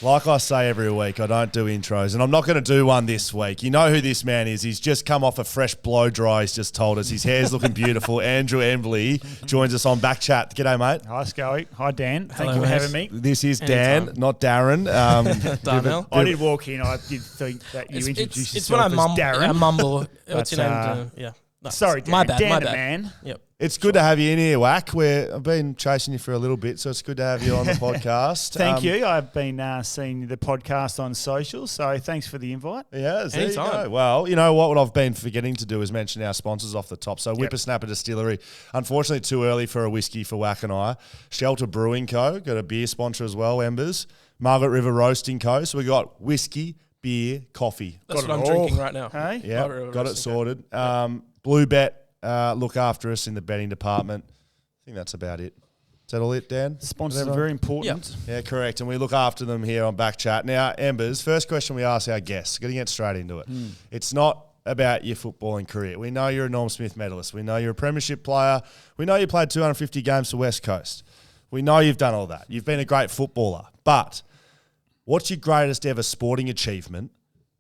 Like I say every week, I don't do intros, and I'm not going to do one this week. You know who this man is. He's just come off a fresh blow dry, he's just told us. His hair's looking beautiful. Andrew Embley joins us on BackChat. G'day, mate. Hi, Scully. Hi, Dan. Thank Hello, you for mate. having me. This is Dan, not Darren. Darnell. I did walk in. I did think that you introduced It's when I yourself as Darren. mumble. What's But, your name? Yeah. No, Sorry, Dan. my bad. Dan my the bad. man. Yep. It's good to have you in here, Wack. I've been chasing you for a little bit, so it's good to have you on the podcast. Thank you. I've been seeing the podcast on social, so thanks for the invite. Yeah, there you Anytime. go. Well, you know what I've been forgetting to do is mention our sponsors off the top. So Whippersnapper Distillery, unfortunately too early for a whiskey for Wack and I. Shelter Brewing Co., got a beer sponsor as well, Embers. Margaret River Roasting Co. So we got whiskey, beer, coffee. That's Got what it I'm all. drinking right now. Hey? Yeah, got it sorted. Blue Bet, look after us in the betting department. I think that's about it. Is that all it, Dan? Sponsors are very important. Yeah, correct. And we look after them here on BackChat. Now, Embers, first question we ask our guests, going to get straight into it. It's not about your footballing career. We know you're a Norm Smith medalist. We know you're a premiership player. We know you played 250 games for West Coast. We know you've done all that. You've been a great footballer. But what's your greatest ever sporting achievement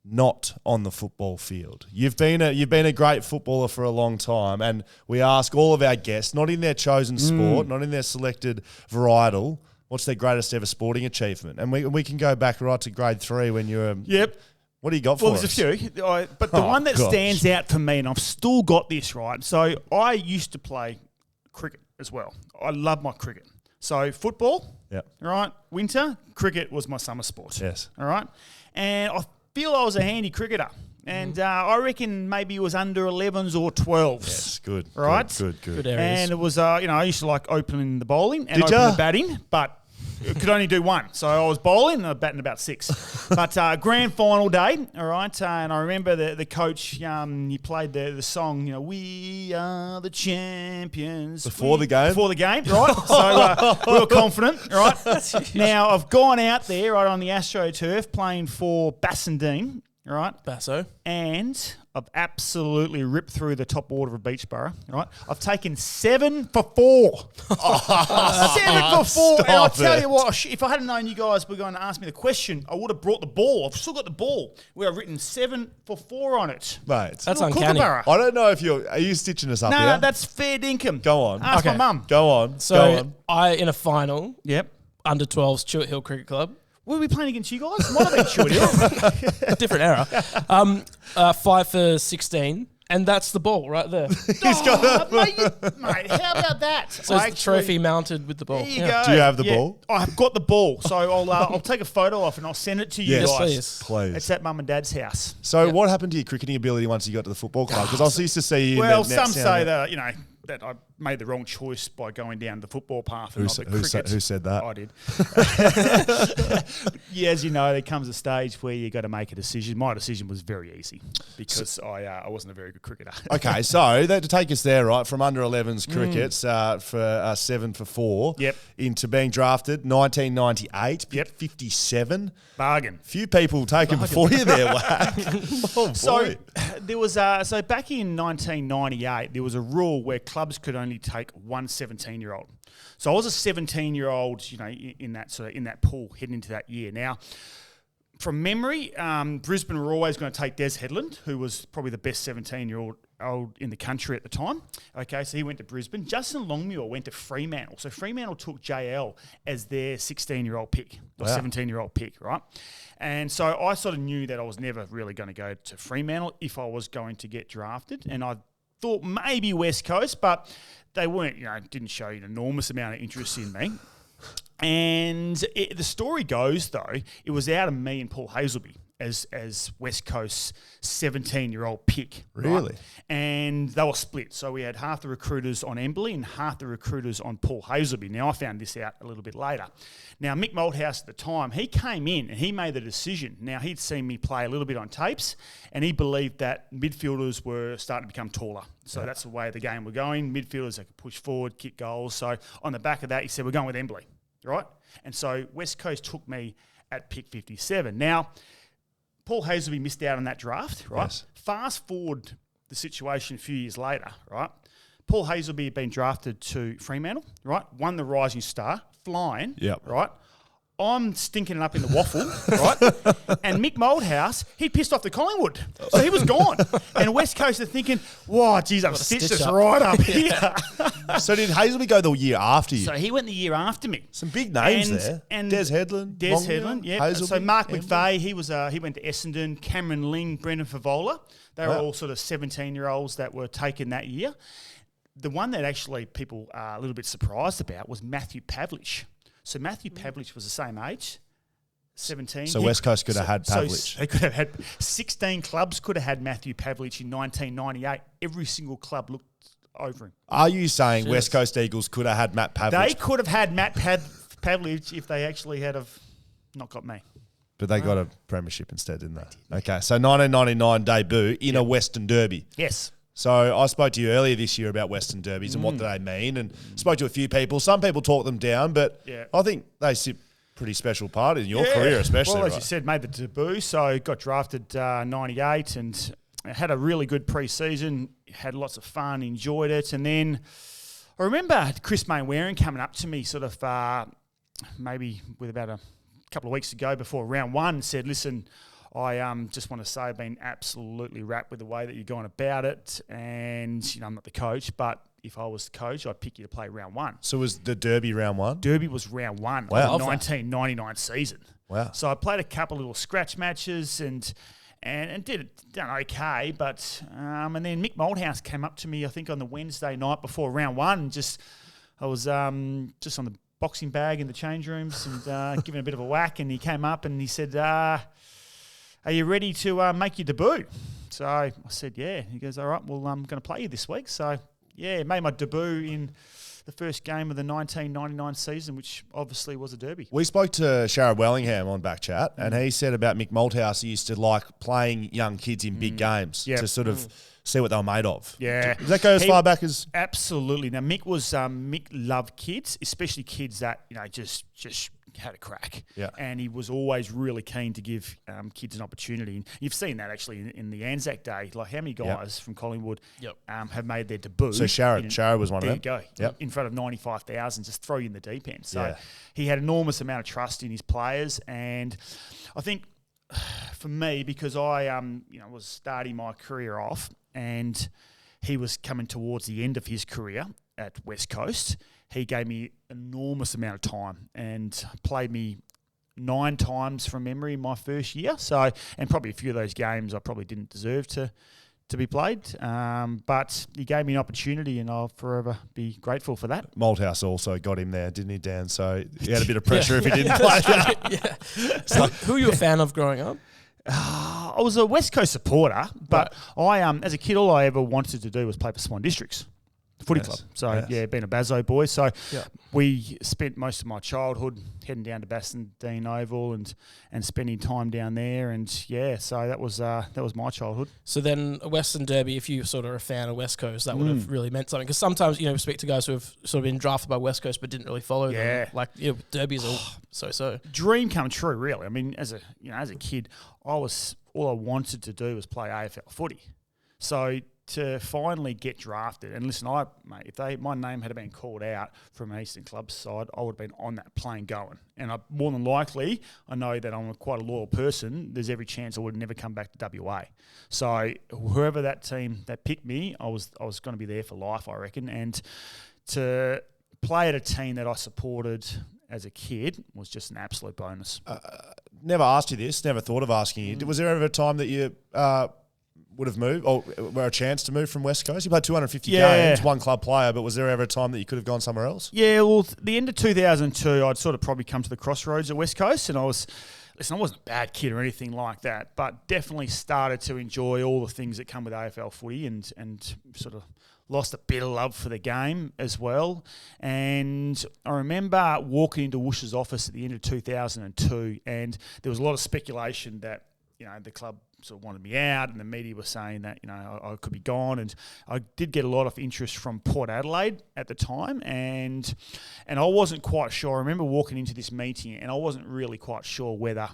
not on the football field? You've been a great footballer for a long time, and we ask all of our guests, not in their chosen sport, not in their selected varietal, what's their greatest ever sporting achievement? And we can go back right to grade 3 when you were... Yep. What do you got for Well, us? there's a few, but the one that stands out for me, and I've still got this, right? So I used to play cricket as well. I love my cricket. So football, right? Winter, cricket was my summer sport. Yes. All right? And I feel I was a handy cricketer. And I reckon maybe it was under 11s or 12s. Yes, good. Right? Good areas. And it was, I used to like opening the bowling and Did open ya? the batting, but it could only do one. So I was bowling and I was batting about 6. But grand final day, all right, and I remember the coach, he played the song, we are the champions. Before the game? Before the game, right? So we were confident, right? Now, I've gone out there, right, on the AstroTurf playing for Bassendean, right? Basso. And I've absolutely ripped through the top order of Beachborough, right? I've taken 7 for 4. 7 for 4. And I'll tell you what, if I hadn't known you guys were going to ask me the question, I would have brought the ball. I've still got the ball. We have written 7 for 4 on it. Mate, That's Little uncanny. Kookaburra. I don't know if are you stitching us up here? No, that's fair dinkum. Go on. Ask my Okay. mum. Go on. Go So on. I, in a final, Yep. under 12s, Stewart Hill Cricket Club. Were we playing against you guys? Might have been Stuart Hill. Different era. 5 for 16. And that's the ball right there. Mate, how about that? So it's the trophy mounted with the ball. There you go. Do you have the Yeah, ball? I've got the ball. So I'll take a photo off and I'll send it to you Yes, guys. please. It's at Mum and Dad's house. So what happened to your cricketing ability once you got to the football club? Because I was used to see you Well, in the nets some down say there. that I made the wrong choice by going down the football path and Who not said- the who cricket. said- who said that? I did. Yeah, as you know, there comes a stage where you got to make a decision. My decision was very easy because I wasn't a very good cricketer. Okay, so to take us there, right, from under 11s crickets for 7 for 4 Yep. into being drafted 1998, pick Yep. 57. Bargain. Few people taken before you there, Wack. Oh, boy. So there was so back in 1998, there was a rule where clubs could only take one 17-year-old. So I was a 17-year-old, in that pool heading into that year. Now, from memory, Brisbane were always going to take Des Headland, who was probably the best 17-year-old in the country at the time. Okay, so he went to Brisbane. Justin Longmuir went to Fremantle. So Fremantle took JL as their 16-year-old pick, or 17-year-old pick, right? And so I sort of knew that I was never really going to go to Fremantle if I was going to get drafted. And I thought maybe West Coast, but they weren't, didn't show an enormous amount of interest in me. And the story goes, though, it was out of me and Paul Hazelby as West Coast's 17-year-old pick. Really? Right? And they were split. So we had half the recruiters on Embley and half the recruiters on Paul Hazelby. Now, I found this out a little bit later. Now, Mick Malthouse at the time, he came in and he made the decision. Now, he'd seen me play a little bit on tapes and he believed that midfielders were starting to become taller. So that's the way the game were going. Midfielders, they could push forward, kick goals. So on the back of that, he said, we're going with Embley, right? And so West Coast took me at pick 57. Now, Paul Hazelby missed out on that draft, right? Yes. Fast forward the situation a few years later, right? Paul Hazelby had been drafted to Fremantle, right? Won the Rising Star, flying, Yep. right? I'm stinking it up in the waffle, right? And Mick Moldhouse, he pissed off the Collingwood. So he was gone. And West Coast are thinking, wow, geez, I've stitched this right up here. So did Hazelby go the year after you? So he went the year after me. Some big names there. And Des Headland. Yeah. Hazelby, so Mark Embley. McVeigh, he went to Essendon. Cameron Ling, Brendan Favola. They were all sort of 17-year-olds that were taken that year. The one that actually people are a little bit surprised about was Matthew Pavlich. So Matthew Pavlich was the same age, 17. So West Coast could have had Pavlich. So they could have had 16 clubs could have had Matthew Pavlich in 1998. Every single club looked over him. Are you saying West Coast Eagles could have had Matt Pavlich? They could have had Matt Pavlich if they actually had have not got me. But they got a premiership instead, didn't they? Okay, so 1999 debut in a Western Derby. Yes. So I spoke to you earlier this year about Western Derbies and what do they mean, and spoke to a few people. Some people talk them down, but I think they sit pretty special part in your career, especially. Well, as you said, made the debut, so got drafted 98 and had a really good pre-season, had lots of fun, enjoyed it. And then I remember Chris Mainwaring coming up to me sort of maybe with about a couple of weeks ago before round one and said, listen, I just want to say I've been absolutely wrapped with the way that you're going about it, and I'm not the coach, but if I was the coach, I'd pick you to play round one. So was the Derby round one? Derby was round one Wow. of the 1999 season. Wow. So I played a couple of little scratch matches and done okay, but and then Mick Moldhouse came up to me, I think on the Wednesday night before round one, and I was just on the boxing bag in the change rooms and giving a bit of a whack, and he came up and he said, are you ready to make your debut? So I said, yeah. He goes, all right, well, I'm going to play you this week. So, yeah, made my debut in the first game of the 1999 season, which obviously was a derby. We spoke to Sharad Wellingham on BackChat, and he said about Mick Moldhouse, he used to like playing young kids in big games to sort of see what they were made of. Yeah. Does that go as far back as... Absolutely. Now, Mick loved kids, especially kids that, just had a crack. Yeah. And he was always really keen to give kids an opportunity. And you've seen that actually in the Anzac Day. Like how many guys from Collingwood have made their debut. So Sharad was one of them. There you go. Yep. In front of 95,000, just throw you in the deep end. So he had enormous amount of trust in his players. And I think for me, because I was starting my career off and he was coming towards the end of his career at West Coast, he gave me enormous amount of time and played me 9 times from memory in my first year. So, and probably a few of those games I probably didn't deserve to be played. But he gave me an opportunity and I'll forever be grateful for that. Moldhouse also got him there, didn't he, Dan? So he had a bit of pressure if he didn't play. So who were you a fan of growing up? I was a West Coast supporter, but I, as a kid, all I ever wanted to do was play for Swan Districts Footy Club. So, being a Bazzo boy. So, we spent most of my childhood heading down to Bassendean Oval and spending time down there. And, so that was my childhood. So then a Western Derby, if you sort of are a fan of West Coast, that would have really meant something. Because sometimes, we speak to guys who have sort of been drafted by West Coast but didn't really follow them. Like, derbies are so-so. Dream come true, really. I mean, as a kid, all I wanted to do was play AFL footy. So to finally get drafted, and listen, if my name had been called out from an Eastern Club side, I would have been on that plane going. And more than likely, I know that I'm quite a loyal person. There's every chance I would never come back to WA. So whoever that team that picked me, I was going to be there for life, I reckon. And to play at a team that I supported as a kid was just an absolute bonus. Never asked you this, never thought of asking you. Was there ever a time that you would have moved or were a chance to move from West Coast? You played 250 games, one club player, but was there ever a time that you could have gone somewhere else? Yeah, well, the end of 2002, I'd sort of probably come to the crossroads at West Coast, and I wasn't a bad kid or anything like that, but definitely started to enjoy all the things that come with AFL footy and sort of lost a bit of love for the game as well. And I remember walking into Woosh's office at the end of 2002, and there was a lot of speculation that, the club sort of wanted me out, and the media were saying that, I could be gone. And I did get a lot of interest from Port Adelaide at the time, and I wasn't quite sure. I remember walking into this meeting, and I wasn't really quite sure whether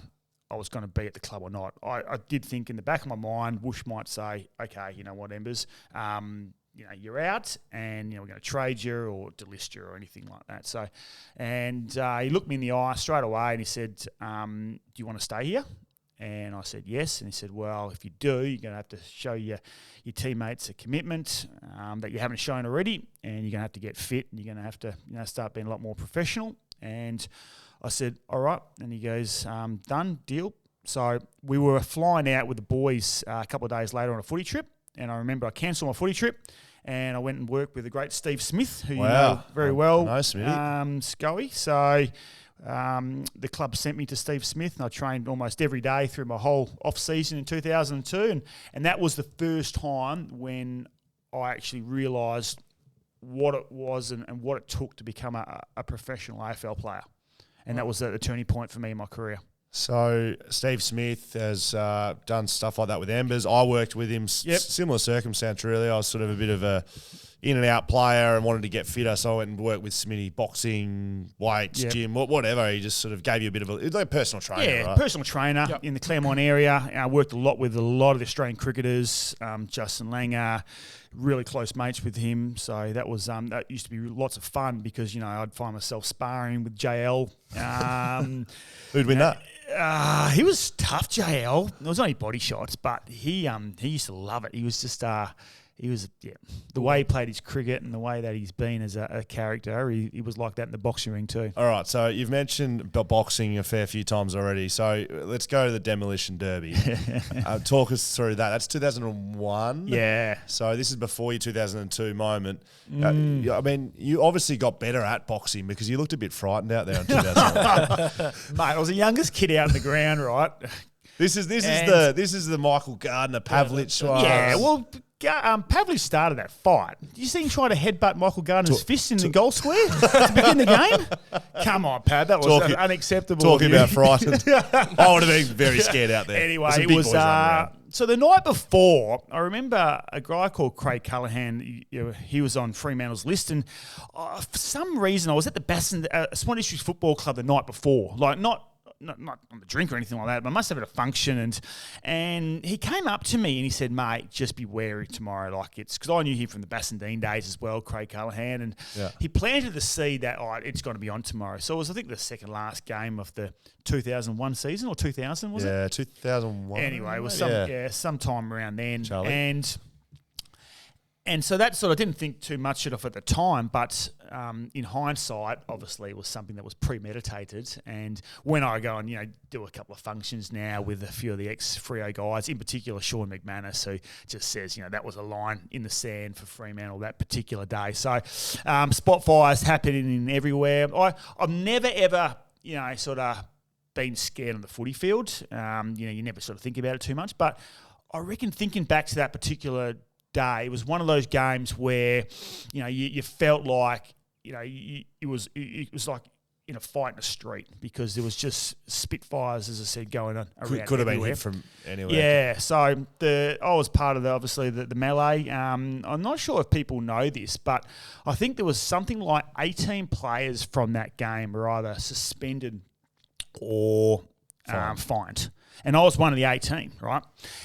I was going to be at the club or not. I did think in the back of my mind, Woosh might say, okay, you know what, Embers, you're out, and we're going to trade you or delist you or anything like that. So, and he looked me in the eye straight away, and he said, "Do you want to stay here?" And I said yes. And he said, "Well, if you do, you're going to have to show your teammates a commitment that you haven't shown already, and you're going to have to get fit, and you're going to have to start being a lot more professional." And I said, "All right." And he goes, "Done, deal." So we were flying out with the boys a couple of days later on a footy trip, and I remember I cancelled my footy trip, and I went and worked with the great Steve Smith, who you know very well, Scully. So the club sent me to Steve Smith, and I trained almost every day through my whole off-season in 2002, and that was the first time when I actually realised what it was and what it took to become a professional AFL player. And that was the turning point for me in my career. So Steve Smith has done stuff like that with Embers. I worked with him, similar circumstance really. I was sort of a bit of a in and out player and wanted to get fitter, so I went and worked with Smitty, boxing, weights, gym, whatever. He just sort of gave you a bit of it's like a personal trainer, right? Personal trainer in the Claremont area. I worked a lot with a lot of the Australian cricketers, Justin Langer, really close mates with him. So that was that used to be lots of fun because, I'd find myself sparring with JL. Who'd win that? He was tough, JL. It was only body shots, but he used to love it. He was just the way he played his cricket and the way that he's been as a character, he was like that in the boxing ring too. All right, so you've mentioned boxing a fair few times already, so let's go to the Demolition Derby. Talk us through that. That's 2001. Yeah. So this is before your 2002 moment. I mean, you obviously got better at boxing because you looked a bit frightened out there in 2001. Mate, I was the youngest kid out in the ground, right? This is the Michael Gardner Pavlich one. Yeah, well, Pavlich started that fight. You see him try to headbutt Michael Gardner's fist in the goal square to begin the game? Come on, Pav. That was unacceptable. Talking about frightened. I would have been very scared out there. Anyway, it was... so the night before, I remember a guy called Craig Callaghan. He was on Fremantle's list, and for some reason I was at the Swan Districts Football Club the night before. Like, not on the drink or anything like that, but I must have had a function. And he came up to me and he said, "Mate, just be wary tomorrow." Like, it's because I knew him from the Bassendean days as well, Craig Callaghan, and he planted the seed that it's going to be on tomorrow. So it was, I think, the second last game of the 2001 season, or 2000 was it? Yeah, 2001. Anyway, it was sometime around then, Charlie. And so that sort of didn't think too much of at the time, but in hindsight, obviously, it was something that was premeditated. And when I go and do a couple of functions now with a few of the ex-Freo guys, in particular Sean McManus, who just says that was a line in the sand for Fremantle that particular day. So spot fires happening everywhere. I've never ever sort of been scared on the footy field. You never sort of think about it too much, but I reckon thinking back to that particular day, it was one of those games where you felt like it was like in a fight in the street because there was just spitfires, as I said, going on around. Could have been hit from anywhere. Yeah, so I was part of the melee. I'm not sure if people know this, but I think there was something like 18 players from that game were either suspended or fined. And I was one of the 18, right?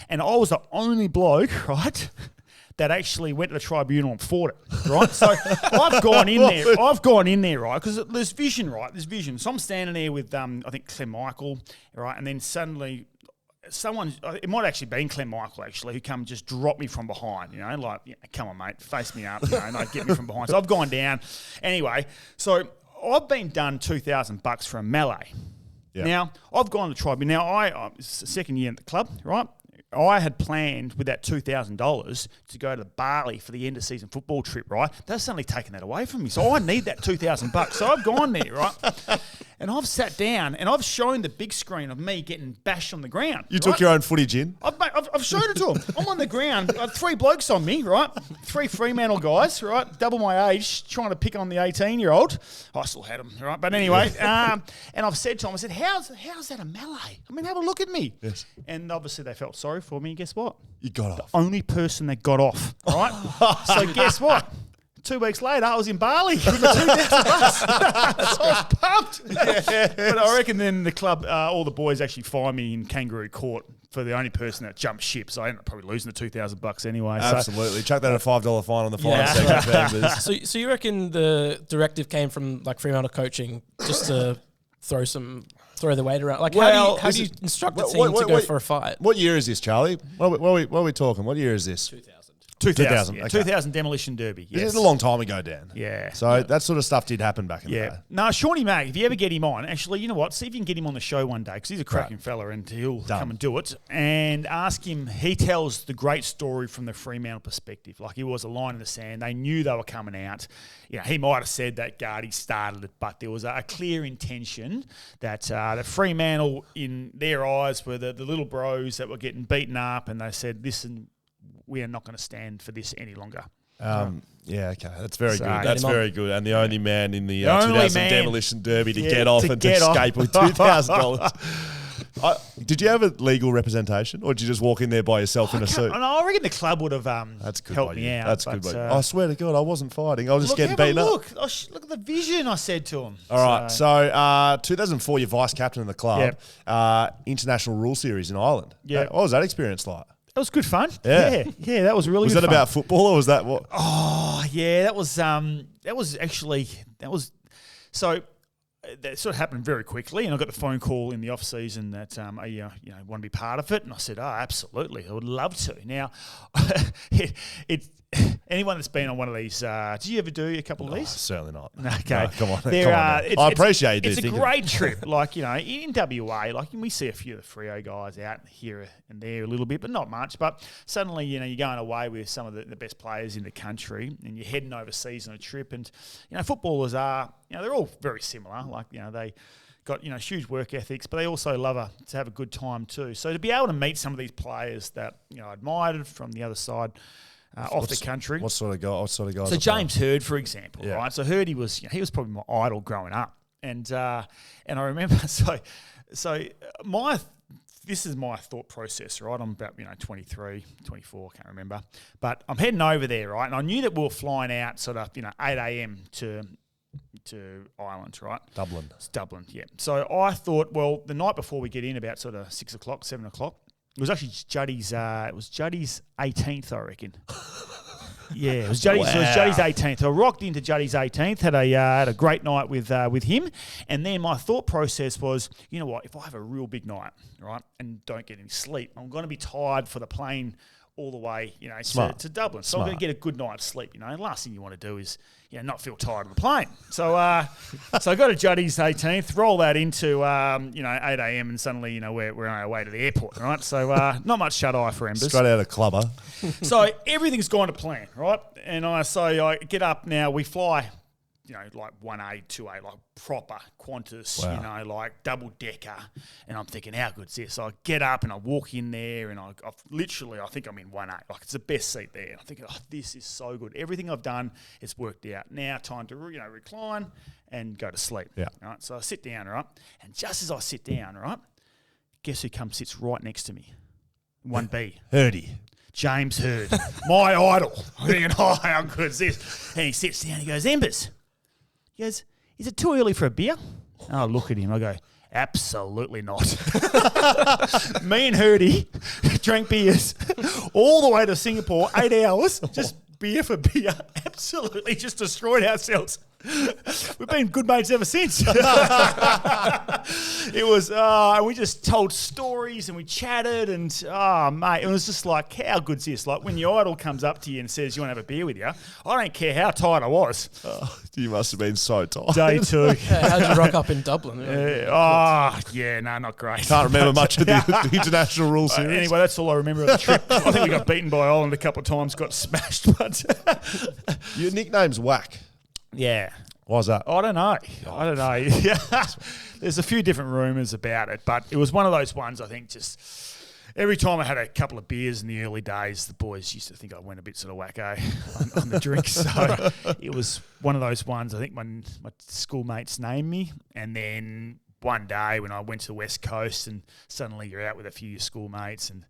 And I was the only bloke, right, that actually went to the tribunal and fought it, right? So I've gone in there, right, because there's vision, right? There's vision. So I'm standing there with, I think, Clem Michael, right, and then suddenly it might actually been Clem Michael, actually, who come just drop me from behind, come on, mate, face me up, and get me from behind. So I've gone down. Anyway, so I've been done $2,000 for a melee. Yep. Now, I've gone to tribunal. Now, it's the second year at the club, right? I had planned with that $2,000 to go to Bali for the end of season football trip, right? They've suddenly taken that away from me. So I need that $2,000. So I've gone there, right? And I've sat down and I've shown the big screen of me getting bashed on the ground. You took your own footage in? I've showed it to them. I'm on the ground. I have 3 blokes on me, right? 3 Fremantle guys, right? Double my age, trying to pick on the 18-year-old. I still had them, right? But anyway, and I've said to them, I said, how's that a melee? I mean, have a look at me. Yes. And obviously they felt sorry for me. Guess what? You got off. The only person that got off, right? So guess what? 2 weeks later, I was in Bali with my $2,000. I was pumped. Yes. But I reckon then the club, all the boys actually fined me in kangaroo court for the only person that jumped ship. So I ended up probably losing the $2,000 anyway. Absolutely. Chuck that at a $5 fine on the fine segment for Embers. So you reckon the directive came from like Fremantle coaching just to throw the weight around? Like, how do you instruct a team to go for a fight? What year is this, Charlie? What are we talking? What year is this? 2000. Yeah, 2000 demolition derby. Yes. This is a long time ago, Dan. Yeah. So that sort of stuff did happen back in the day. No, Shawnee Mac, if you ever get him on, actually, you know what? See if you can get him on the show one day because he's a cracking fella and he'll come and do it. And ask him, he tells the great story from the Fremantle perspective. Like, he was a line in the sand. They knew they were coming out. You know, he might have said that Gardy started it, but there was a clear intention that the Fremantle, in their eyes, were the little bros that were getting beaten up, and they said, listen, we are not going to stand for this any longer. Yeah, okay. That's very good. That's very good. And the only man in the 2000 demolition derby to get off and to escape with $2,000. Did you have a legal representation, or did you just walk in there by yourself in a suit? I reckon the club would have helped me out. That's good. I swear to God, I wasn't fighting. I was just getting beaten up. Look at the vision, I said to him. All right. So 2004, you're vice captain of the club. International Rule Series in Ireland. Yeah. What was that experience like? That was good fun. Yeah, that was really good fun. Was that about football, or was that what? Oh, yeah, that was so that sort of happened very quickly, and I got the phone call in the off season that you want to be part of it, and I said, absolutely, I would love to. Now, anyone that's been on one of these, did you ever do a couple of these? Certainly not. Okay, no, come on. I appreciate you. It's a great trip. Like, in WA, like we see a few of the Freo guys out here and there a little bit, but not much. But suddenly, you're going away with some of the best players in the country, and you're heading overseas on a trip. And footballers are, they're all very similar. Like, they got huge work ethics, but they also love to have a good time too. So to be able to meet some of these players that I admired from the other side. Off the country. What sort of guys? So James Hird, for example, right? So Hird, he was probably my idol growing up, and I remember. This is my thought process, right? I'm about 23, 24, can't remember, but I'm heading over there, right? And I knew that we were flying out sort of 8 a.m. to Ireland, right? Dublin. It's Dublin, yeah. So I thought, well, the night before we get in, about sort of 6 o'clock, 7 o'clock. It was actually Juddy's. It was Juddy's 18th, I reckon. Yeah, it was Juddy's. Wow. It was Juddy's 18th. I rocked into Juddy's 18th. Had a great night with him, and then my thought process was, you know what? If I have a real big night, right, and don't get any sleep, I'm going to be tired for the plane all the way, to Dublin. So I'm going to get a good night's sleep. The last thing you want to do is, not feel tired of the plane. So so I got to Juddy's 18th, roll that into 8 a.m. and suddenly we're on our way to the airport, right? So not much shut eye for Embers. Straight out of clubber. So everything's gone to plan, right? And I get up now. We fly. Like 1A, 2A, like proper Qantas, wow. Like double decker. And I'm thinking, how good's this? So I get up and I walk in there and I think I'm in 1A. Like, it's the best seat there. And I'm thinking, this is so good. Everything I've done, it's worked out. Now time to, recline and go to sleep. Yeah. Right. So I sit down, right? And just as I sit down, right, guess who sits right next to me? 1B. Hirdy. James Hird, my idol. I'm thinking, how good is this? And he sits down and he goes, Embers. He goes, is it too early for a beer? And I look at him. I go, absolutely not. Me and Hirdy drank beers all the way to Singapore, 8 hours, just beer for beer. Absolutely just destroyed ourselves. We've been good mates ever since. It was, we just told stories and we chatted and, mate, it was just like, how good's this? Like, when your idol comes up to you and says, you want to have a beer with you? I don't care how tired I was. You must have been so tired. Day two. How'd you rock up in Dublin? Not great. Can't remember much of the International Rule Series. Anyway, that's all I remember of the trip. I think we got beaten by Ireland a couple of times, got smashed. But your nickname's Whack. Yeah. Why's that? I don't know. Yeah. There's a few different rumours about it, but it was one of those ones, I think, just every time I had a couple of beers in the early days, the boys used to think I went a bit sort of wacko on the drink. So it was one of those ones, I think my schoolmates named me, and then one day when I went to the West Coast and suddenly you're out with a few of your schoolmates and,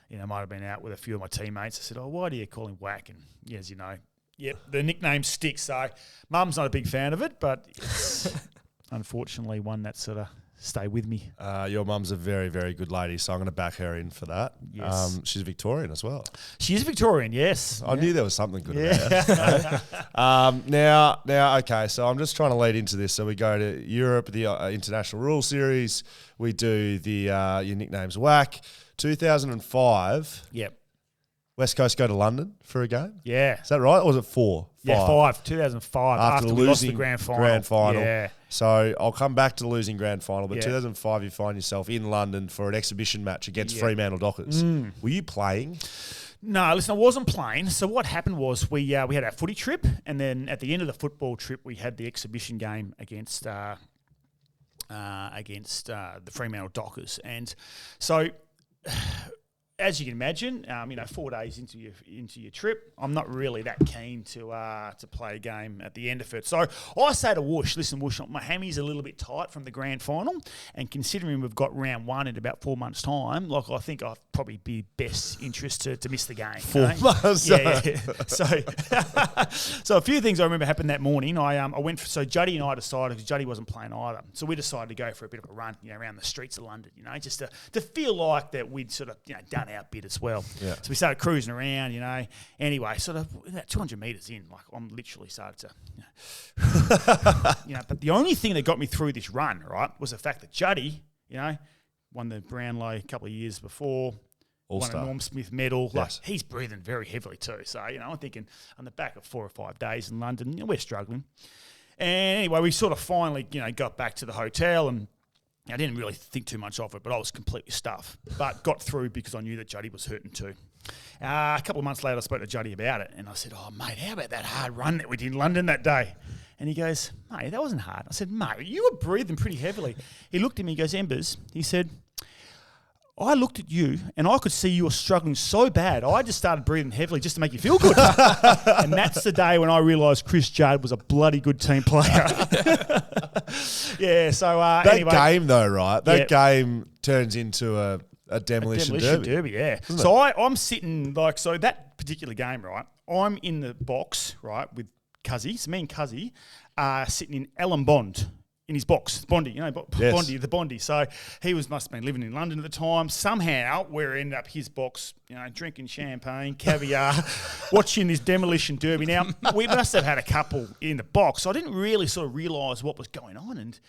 might have been out with a few of my teammates, I said, why do you call him Whack? And as you know, Yep, the nickname sticks. So Mum's not a big fan of it, but it's unfortunately one that sort of stay with me. Your mum's a very, very good lady, so I'm going to back her in for that. Yes. She's Victorian as well. She is Victorian, yes. I knew there was something good about her. Now, okay, so I'm just trying to lead into this. So we go to Europe, the International Rule Series. We do the your nicknames whack. 2005. Yep. West Coast go to London for a game. Yeah. Is that right? Or was it 4? Yeah, 5. 2005. After we lost the grand final. Yeah. So I'll come back to the losing grand final, but Yeah. 2005 you find yourself in London for an exhibition match against Fremantle Dockers. Were you playing? No, listen, I wasn't playing. So what happened was we had our footy trip, and then at the end of the football trip, we had the exhibition game against the Fremantle Dockers. And so, as you can imagine, 4 days into your trip, I'm not really that keen to play a game at the end of it. So I say to Whoosh, listen, Whoosh, my hammy's a little bit tight from the grand final, and considering we've got round 1 in about 4 months' time, like I think I'd probably be best interest to miss the game. 4 months. Yeah. So a few things I remember happened that morning. I went so Juddy and I decided, because Juddy wasn't playing either, so we decided to go for a bit of a run, around the streets of London, just to feel like that we'd sort of done our bit as well. Yeah. So we started cruising around, Anyway, sort of about 200 metres in, like I'm literally started to, But the only thing that got me through this run, right, was the fact that Juddy, won the Brownlow a couple of years before. All-star. Won a Norm Smith medal. Yes. Like, he's breathing very heavily too. So, I'm thinking on the back of 4 or 5 days in London, we're struggling. And anyway, we sort of finally, got back to the hotel, and I didn't really think too much of it, but I was completely stuffed. But got through because I knew that Juddy was hurting too. A couple of months later, I spoke to Juddy about it, and I said, "Oh, mate, how about that hard run that we did in London that day?" And he goes, "Mate, that wasn't hard." I said, "Mate, you were breathing pretty heavily." He looked at me, he goes, "Embers," he said, "I looked at you and I could see you were struggling so bad. I just started breathing heavily just to make you feel good." And that's the day when I realised Chris Judd was a bloody good team player. Yeah, so anyway. Game though, right? That game turns into a demolition derby. Yeah. So I'm sitting so that particular game, right? I'm in the box, right, with Cuzzy. So me and Cuzzy are sitting in Ellen Bond. In his box, Bondi, Yes. the Bondi. So he must have been living in London at the time. Somehow we're ended up his box, drinking champagne, caviar, watching this demolition derby. Now, we must have had a couple in the box. So I didn't really sort of realise what was going on. And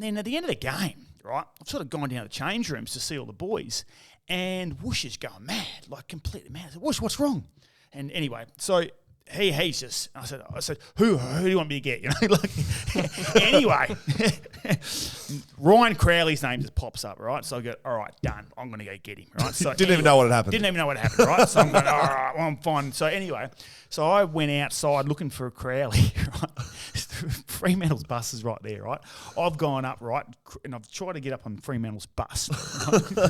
then at the end of the game, right, I've sort of gone down to the change rooms to see all the boys. And Whoosh is going mad, like completely mad. I said, "Whoosh, what's wrong?" And anyway, so he's just, I said, who do you want me to get? Anyway, Ryan Crowley's name just pops up, right? So I go, all right, done. I'm going to go get him, right? So Didn't even know what had happened. Didn't even know what happened, right? So I'm going, all right, well, I'm fine. So anyway, so I went outside looking for a Crowley, right? Fremantle's bus is right there, right? I've gone up, right, and I've tried to get up on Fremantle's bus.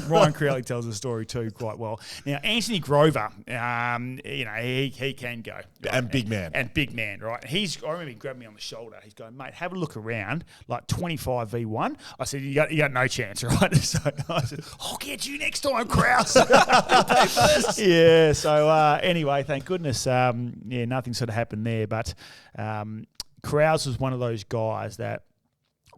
Ryan Crowley tells the story too quite well. Now, Anthony Grover, he can go. Right? And big man. And big man, right? I remember he grabbed me on the shoulder. He's going, "Mate, have a look around, like 25v1. I said, you got no chance, right? So I said, "I'll get you next time, Krause." Yeah, so anyway, thank goodness, nothing sort of happened there. But Krause was one of those guys that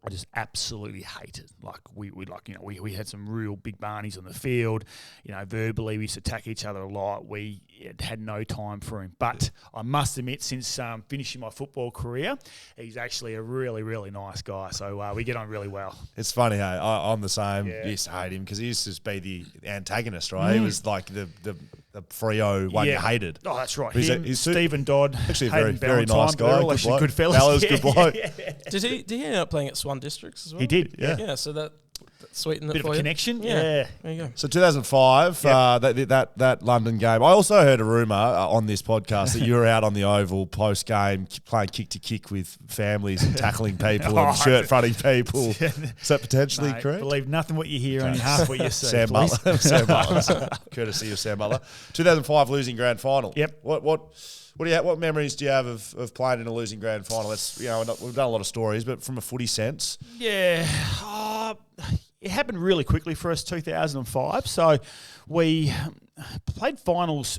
I just absolutely hated. Like we had some real big barneys on the field. Verbally we used to attack each other a lot. We had no time for him. But I must admit, since finishing my football career, he's actually a really, really nice guy. So we get on really well. It's funny, hey, I'm the same. Yeah. I used to hate him because he used to be the antagonist, right? He was like the Frio one you hated. Oh, that's right. He's Stephen Dodd, actually a very, Hayden very nice Valentine, guy. they're all actually good fellas. Bella's good bloke. Did he end up playing at Swan Districts as well? He did, yeah. Yeah, so that sweetened it Bit for of a you. connection. Yeah. There you go. So 2005, that London game. I also heard a rumour on this podcast that you were out on the Oval post game playing kick to kick with families and tackling people and shirt fronting people. Is that potentially correct? Believe nothing what you hear, only half what you see. Sam Butler. Sam Butler. Courtesy of Sam Butler. 2005 losing grand final. Yep. What memories do you have of playing in a losing grand final? We've done a lot of stories, but from a footy sense. Yeah. It happened really quickly for us, 2005. So we played finals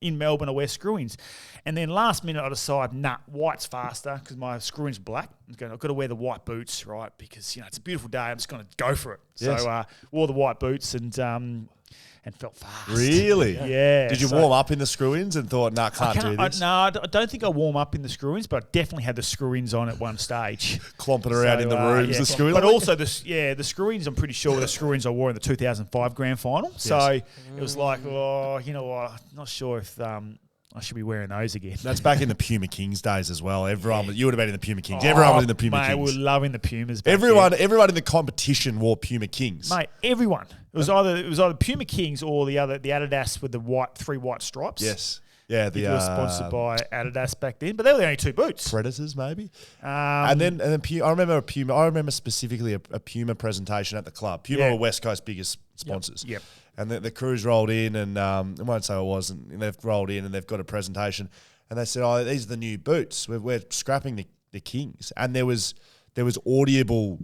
in Melbourne I wear screw-ins. And then last minute I decide, white's faster because my screw-in's black. I've got to wear the white boots, right? Because, it's a beautiful day. I'm just going to go for it. Yes. So wore the white boots and felt fast. Really? Yeah. Did you warm up in the screw-ins and thought, can't do this? I don't think I warm up in the screw-ins, but I definitely had the screw-ins on at one stage. Clomping around in the rooms, the screw-ins. But also, the screw-ins, I'm pretty sure were the screw-ins I wore in the 2005 Grand Final. So it was like, you know what, not sure if I should be wearing those again. That's back in the Puma Kings days as well. You would have been in the Puma Kings. Everyone was in the Puma Kings. We were loving the Pumas. Everyone in the competition wore Puma Kings. Mate, everyone. It was either Puma Kings or the Adidas with the three white stripes. Yes. Yeah, they were sponsored by Adidas back then, but they were the only two boots. Predators, maybe. And then I remember specifically a Puma presentation at the club. Puma were West Coast's biggest sponsors. Yep. And the crews rolled in, and I won't say it wasn't. They've rolled in and they've got a presentation, and they said, "Oh, these are the new boots. We're scrapping the Kings." And there was audible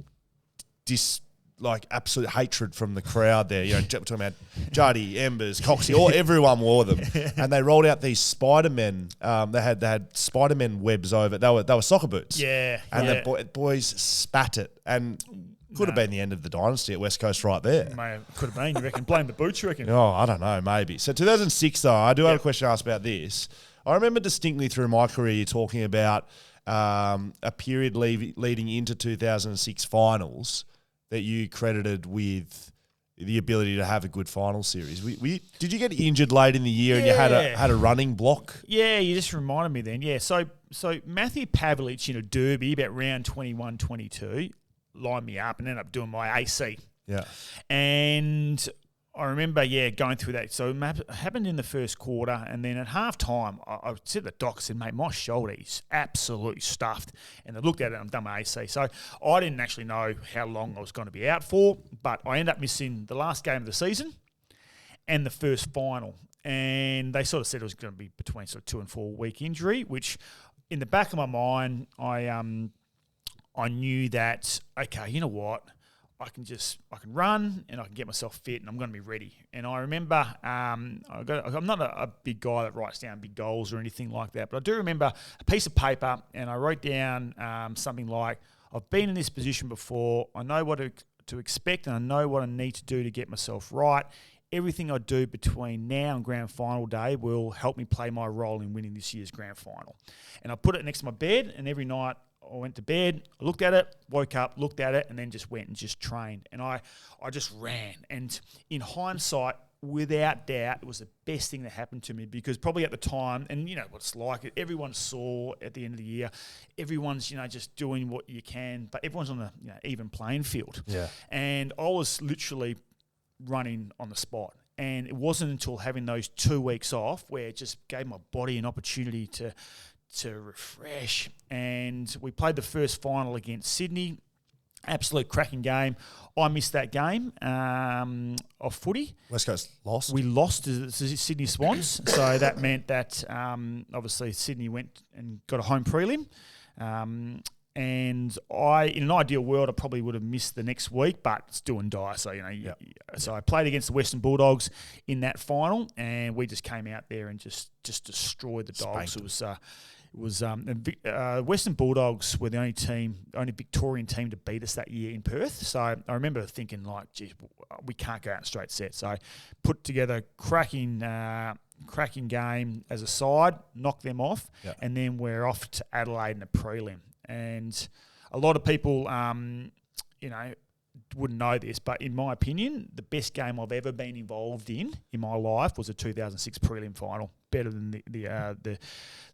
absolute hatred from the crowd there. We're talking about Juddy, Embers, Coxie, everyone wore them. And they rolled out these Spider-Men. They had Spider-Men webs over. They were soccer boots. Yeah. And the boys spat it. And could have been the end of the dynasty at West Coast right there. Mate, could have been, you reckon? Blame the boots, you reckon? Oh, I don't know, maybe. So 2006, though, I do have a question to ask about this. I remember distinctly through my career talking about a period leading into 2006 finals that you credited with the ability to have a good final series. Did you get injured late in the year and you had a running block? Yeah, you just reminded me then. Yeah, so Matthew Pavlich in a derby about round 21, 22 lined me up and ended up doing my AC. Yeah. And I remember, going through that. So it happened in the first quarter, and then at halftime, I said to the doc, I said, mate, my shoulder is absolutely stuffed. And I looked at it and I've done my AC. So I didn't actually know how long I was going to be out for, but I ended up missing the last game of the season and the first final. And they sort of said it was going to be between sort of 2 and 4 week injury, which in the back of my mind, I knew that, okay, you know what? I can run and I can get myself fit and I'm going to be ready. And I remember, I'm not a big guy that writes down big goals or anything like that, but I do remember a piece of paper and I wrote down something like, I've been in this position before. I know what to expect and I know what I need to do to get myself right. Everything I do between now and grand final day will help me play my role in winning this year's grand final. And I put it next to my bed, and every night I went to bed, I looked at it, woke up, looked at it, and then just went and just trained. And I just ran. And in hindsight, without doubt, it was the best thing that happened to me, because probably at the time, and you know what it's like, everyone saw at the end of the year, everyone's, just doing what you can, but everyone's on the even playing field. Yeah. And I was literally running on the spot. And it wasn't until having those 2 weeks off where it just gave my body an opportunity to refresh. And we played the first final against Sydney. Absolute cracking game. I missed that game of footy. West Coast lost. We lost to the Sydney Swans. So that meant that obviously Sydney went and got a home prelim. And in an ideal world, I probably would have missed the next week, but it's do and die. So, so I played against the Western Bulldogs in that final, and we just came out there and just destroyed the Dogs. It was Western Bulldogs were the only Victorian team to beat us that year in Perth. So I remember thinking, like, geez, we can't go out in straight set. So I put together cracking game as a side, knocked them off, and then we're off to Adelaide in a prelim. And a lot of people, wouldn't know this, but in my opinion, the best game I've ever been involved in my life was a 2006 prelim final. Better than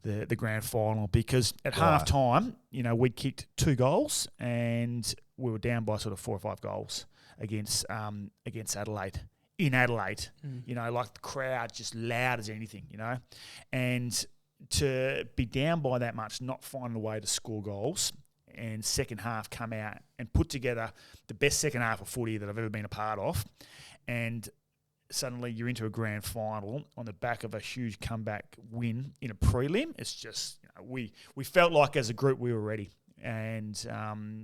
the grand final, because at half time, we'd kicked 2 goals and we were down by sort of 4 or 5 goals against Adelaide. In Adelaide, like the crowd just loud as anything, and to be down by that much, not finding a way to score goals, and second half come out and put together the best second half of footy that I've ever been a part of, and suddenly you're into a grand final on the back of a huge comeback win in a prelim. It's just, we felt like as a group we were ready. and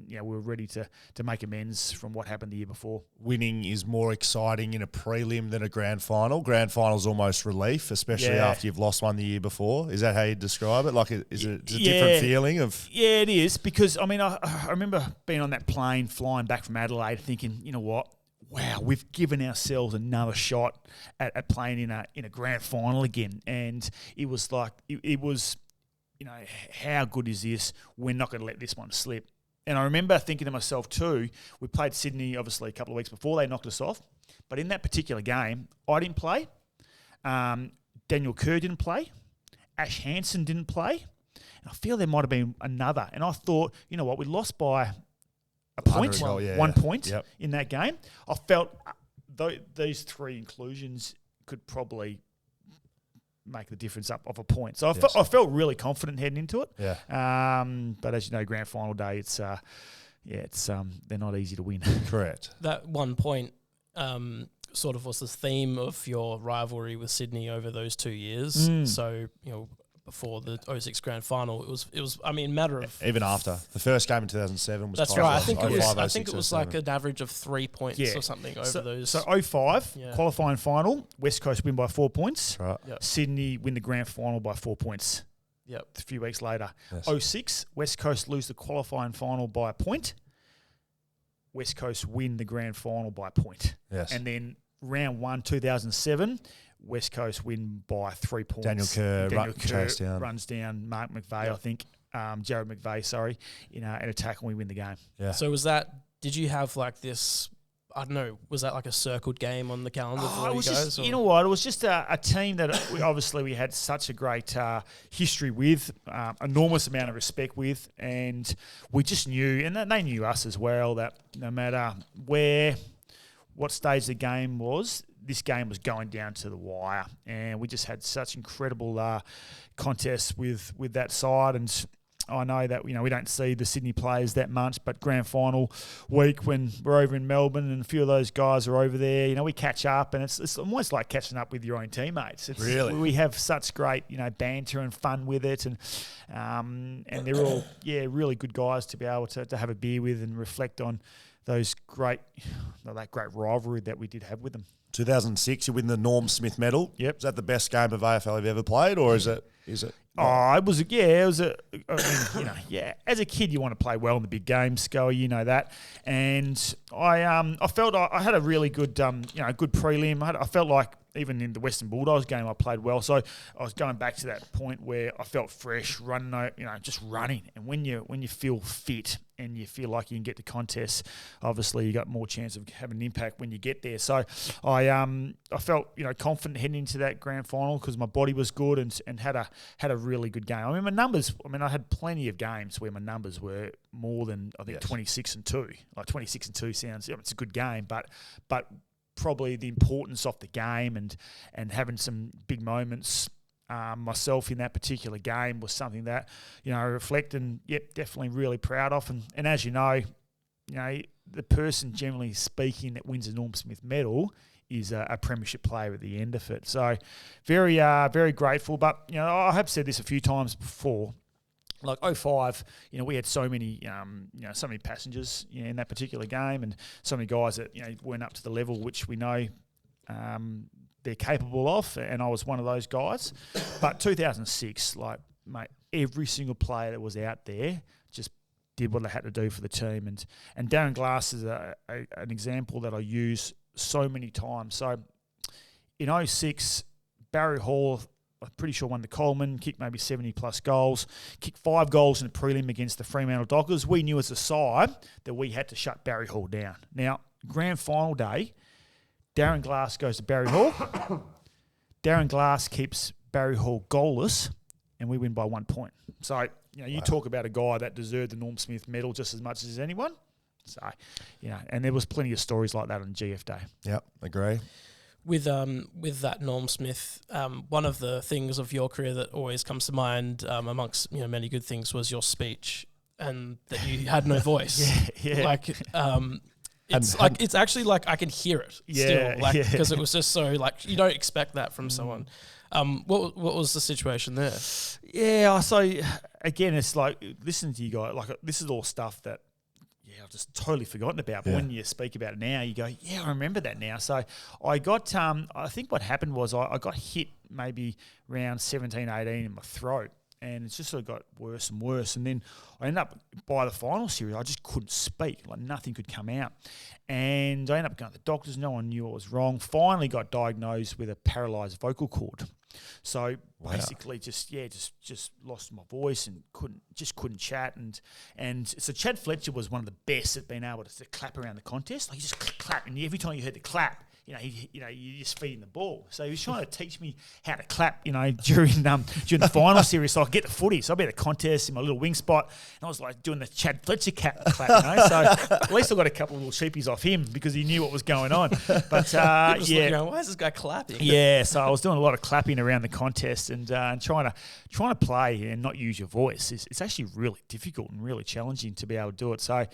we were ready to make amends from what happened the year before. Winning is more exciting in a prelim than a grand final. Grand final's almost relief, especially after you've lost one the year before. Is that how you describe it? Like, is it a different feeling of? Yeah, it is, because I mean, I remember being on that plane flying back from Adelaide, thinking, you know what? Wow, we've given ourselves another shot at playing in a grand final again, and it was like it was, how good is this? We're not going to let this one slip. And I remember thinking to myself too, we played Sydney obviously a couple of weeks before they knocked us off, but in that particular game, I didn't play, Daniel Kerr didn't play, Ash Hansen didn't play, and I feel there might have been another. And I thought, you know what, we lost by a point, 1 point in that game. I felt these three inclusions could probably make the difference up of a point. So I felt really confident heading into it. Yeah. But as you know, grand final day, it's they're not easy to win. Correct. That 1 point sort of was the theme of your rivalry with Sydney over those 2 years. So, before the 06 grand final, it was I mean, matter of even after the first game in 2007 was. That's right. I think it was like an average of 3 points or something over those. So 05 qualifying final, West Coast win by 4 points. That's right. Yep. Sydney win the grand final by 4 points. Yep. A few weeks later, Yes. 06 West Coast lose the qualifying final by a point. West Coast win the grand final by a point. Yes. And then round 1, 2007. West Coast win by 3 points. Daniel Kerr runs down Mark McVeigh, I think, Jared McVeigh, sorry, in an attack, and we win the game. Yeah. So did you have like this, I don't know, was that like a circled game on the calendar for you guys? You know what, it was just a team that we had such a great history with, enormous amount of respect with, and we just knew, and they knew us as well, that no matter what stage the game was, this game was going down to the wire, and we just had such incredible contests with that side. And I know that we don't see the Sydney players that much, but grand final week when we're over in Melbourne and a few of those guys are over there, we catch up, and it's almost like catching up with your own teammates. Really, we have such great banter and fun with it, and they're all really good guys to be able to have a beer with and reflect on that great rivalry that we did have with them. 2006, you win the Norm Smith Medal. Yep. Is that the best game of AFL you've ever played, or is it? It was. As a kid, you want to play well in the big games, Scully. You know that. And I felt I had a really good, good prelim. I felt like even in the Western Bulldogs game, I played well. So I was going back to that point where I felt fresh, running, just running. And when you feel fit and you feel like you can get to contests, obviously you got more chance of having an impact when you get there. So I felt confident heading into that grand final because my body was good and had a really good game. I mean, my numbers. I had plenty of games where my numbers were more than 26 and 2. Like 26 and 2 sounds. It's a good game, but probably the importance of the game and having some big moments myself in that particular game was something that I reflect and definitely really proud of. And as you know, the person generally speaking that wins a Norm Smith medal is a premiership player at the end of it. So very very grateful. But I have said this a few times before. Like 05, we had so many passengers in that particular game, and so many guys that weren't up to the level which we know they're capable of, and I was one of those guys. But 2006, mate, every single player that was out there just did what they had to do for the team, and Darren Glass is an example that I use so many times. So in 06, Barry Hall, I'm pretty sure won the Coleman, kicked maybe 70-plus goals, kicked 5 goals in the prelim against the Fremantle Dockers. We knew as a side that we had to shut Barry Hall down. Now, grand final day, Darren Glass goes to Barry Hall. Darren Glass keeps Barry Hall goalless, and we win by 1 point. So, you talk about a guy that deserved the Norm Smith medal just as much as anyone. So, and there was plenty of stories like that on GF Day. Yep, agree. With that Norm Smith, one of the things of your career that always comes to mind, amongst many good things, was your speech and that you had no voice. Yeah. Like, It's actually like I can hear it still, like because it was just so like you don't expect that from someone. What was the situation there? Yeah, so again, it's like listening to you guys. Like this is all stuff that I've just totally forgotten about. But when you speak about it now, you go, yeah, I remember that now. So I got, I think what happened was I got hit maybe around 17, 18 in my throat. And it's just sort of got worse and worse. And then I ended up, by the final series, I just couldn't speak. Like nothing could come out. And I ended up going to the doctors. No one knew what was wrong. Finally got diagnosed with a paralysed vocal cord. So basically just lost my voice and couldn't chat. And so Chad Fletcher was one of the best at being able to clap around the contest. Like he just clap. And every time you heard the clap, you're just feeding the ball. So he was trying to teach me how to clap, during the final series, so I could get the footy. So I'd be at the contest in my little wing spot, and I was like doing the Chad Fletcher clap. So at least I got a couple of little sheepies off him because he knew what was going on. But why is this guy clapping? Yeah, so I was doing a lot of clapping around the contest and trying to play and not use your voice. It's actually really difficult and really challenging to be able to do it. So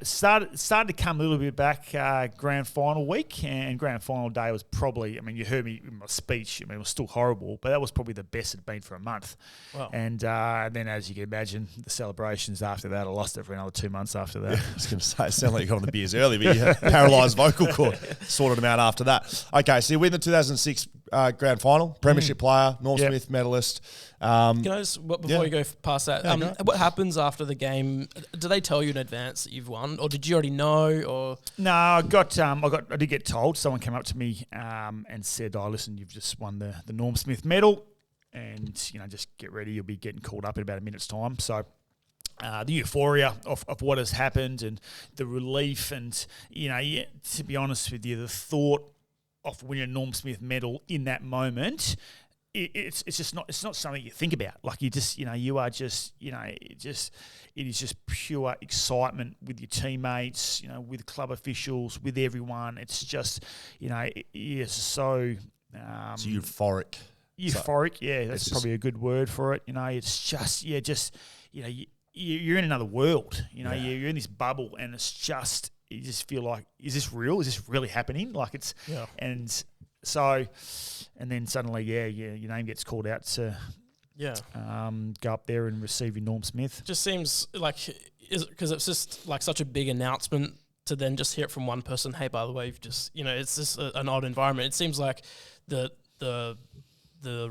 started to come a little bit back grand final week. And grand final day was probably, you heard me in my speech, it was still horrible, but that was probably the best it'd been for a month. Wow. And then, as you can imagine, the celebrations after that, I lost it for another 2 months after that. Yeah, I was going to say, it sounded like you got on the beers early, but you had paralysed vocal cord, sorted them out after that. Okay, so you win the 2006 grand final, premiership player, Norm Smith medalist. Can I just, before you go past that, what happens after the game? Do they tell you in advance that you've won, or did you already know? Or no, I did get told. Someone came up to me and said, "Oh, listen, you've just won the Norm Smith medal, and just get ready. You'll be getting called up in about a minute's time." So. The euphoria of what has happened and the relief and, to be honest with you, the thought of winning a Norm Smith medal in that moment, it's not something you think about. Like it is just pure excitement with your teammates, with club officials, with everyone. It's just, it's so... it's euphoric. Euphoric, that's probably a good word for it. It's just, you're in another world. You're in this bubble, and it's just you just feel like, is this real? Is this really happening? Like it's and so, and then suddenly, your name gets called out to go up there and receive your Norm Smith. Just seems like because it's just like such a big announcement to then just hear it from one person. Hey, by the way, you've just it's just an odd environment. It seems like the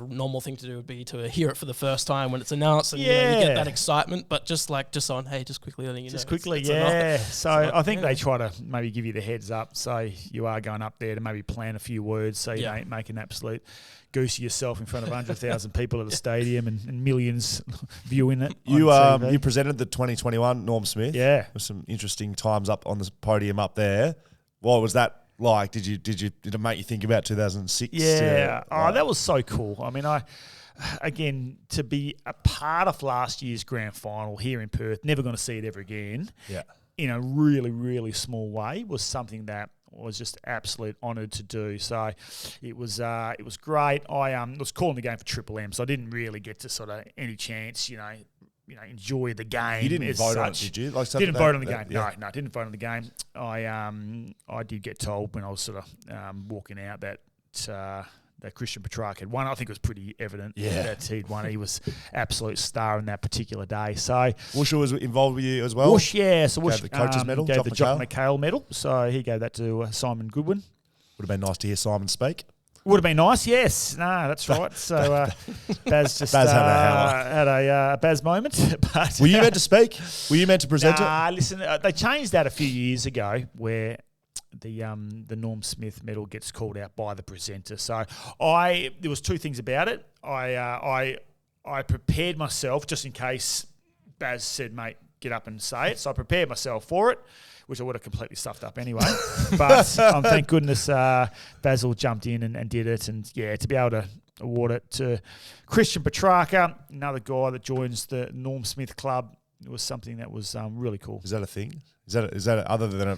normal thing to do would be to hear it for the first time when it's announced and you get that excitement, but just on, hey, just quickly letting you know. Just quickly, So I think they try to maybe give you the heads up, so you are going up there to maybe plan a few words so you don't make an absolute goose of yourself in front of 100,000 people at the stadium and millions viewing it. You presented the 2021 Norm Smith. Yeah. With some interesting times up on the podium up there. What was that like? Did it make you think about 2006? Yeah. That was so cool. Again, to be a part of last year's grand final here in Perth, never going to see it ever again. Yeah. In a really, really small way, was something that was just absolute honoured to do. So it was great. I was calling the game for Triple M, so I didn't really get to sort of any chance, enjoy the game. You didn't vote on it, did you? Didn't vote on the game. Yeah. No, didn't vote on the game. I did get told when I was sort of walking out that Christian Petrarch had won. I think it was pretty evident that he'd won. He was absolute star in that particular day. So Woosha was involved with you as well? Woosh, yeah. So Woosh gave the coach's medal, gave the Jock McHale medal. So he gave that to Simon Goodwin. Would have been nice to hear Simon speak. Would have been nice, yes. No, that's right. So Baz just Baz had a Baz moment. But were you meant to speak? Were you meant to present it? Listen, they changed that a few years ago where the Norm Smith medal gets called out by the presenter. So there was two things about it. I prepared myself just in case Baz said, mate, get up and say it. So I prepared myself for it, which I would have completely stuffed up anyway. But thank goodness Basil jumped in and did it. And, to be able to award it to Christian Petrarca, another guy that joins the Norm Smith Club, it was something that was really cool. Is that a thing? Is that other than a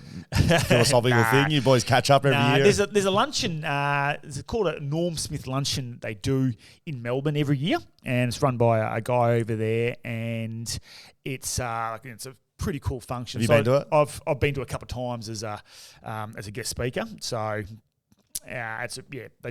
philosophical thing? You boys catch up every year? There's a luncheon. It's called a Norm Smith luncheon they do in Melbourne every year, and it's run by a guy over there, and it's a pretty cool function. Have you been to it? I've been to it a couple of times as a guest speaker. So they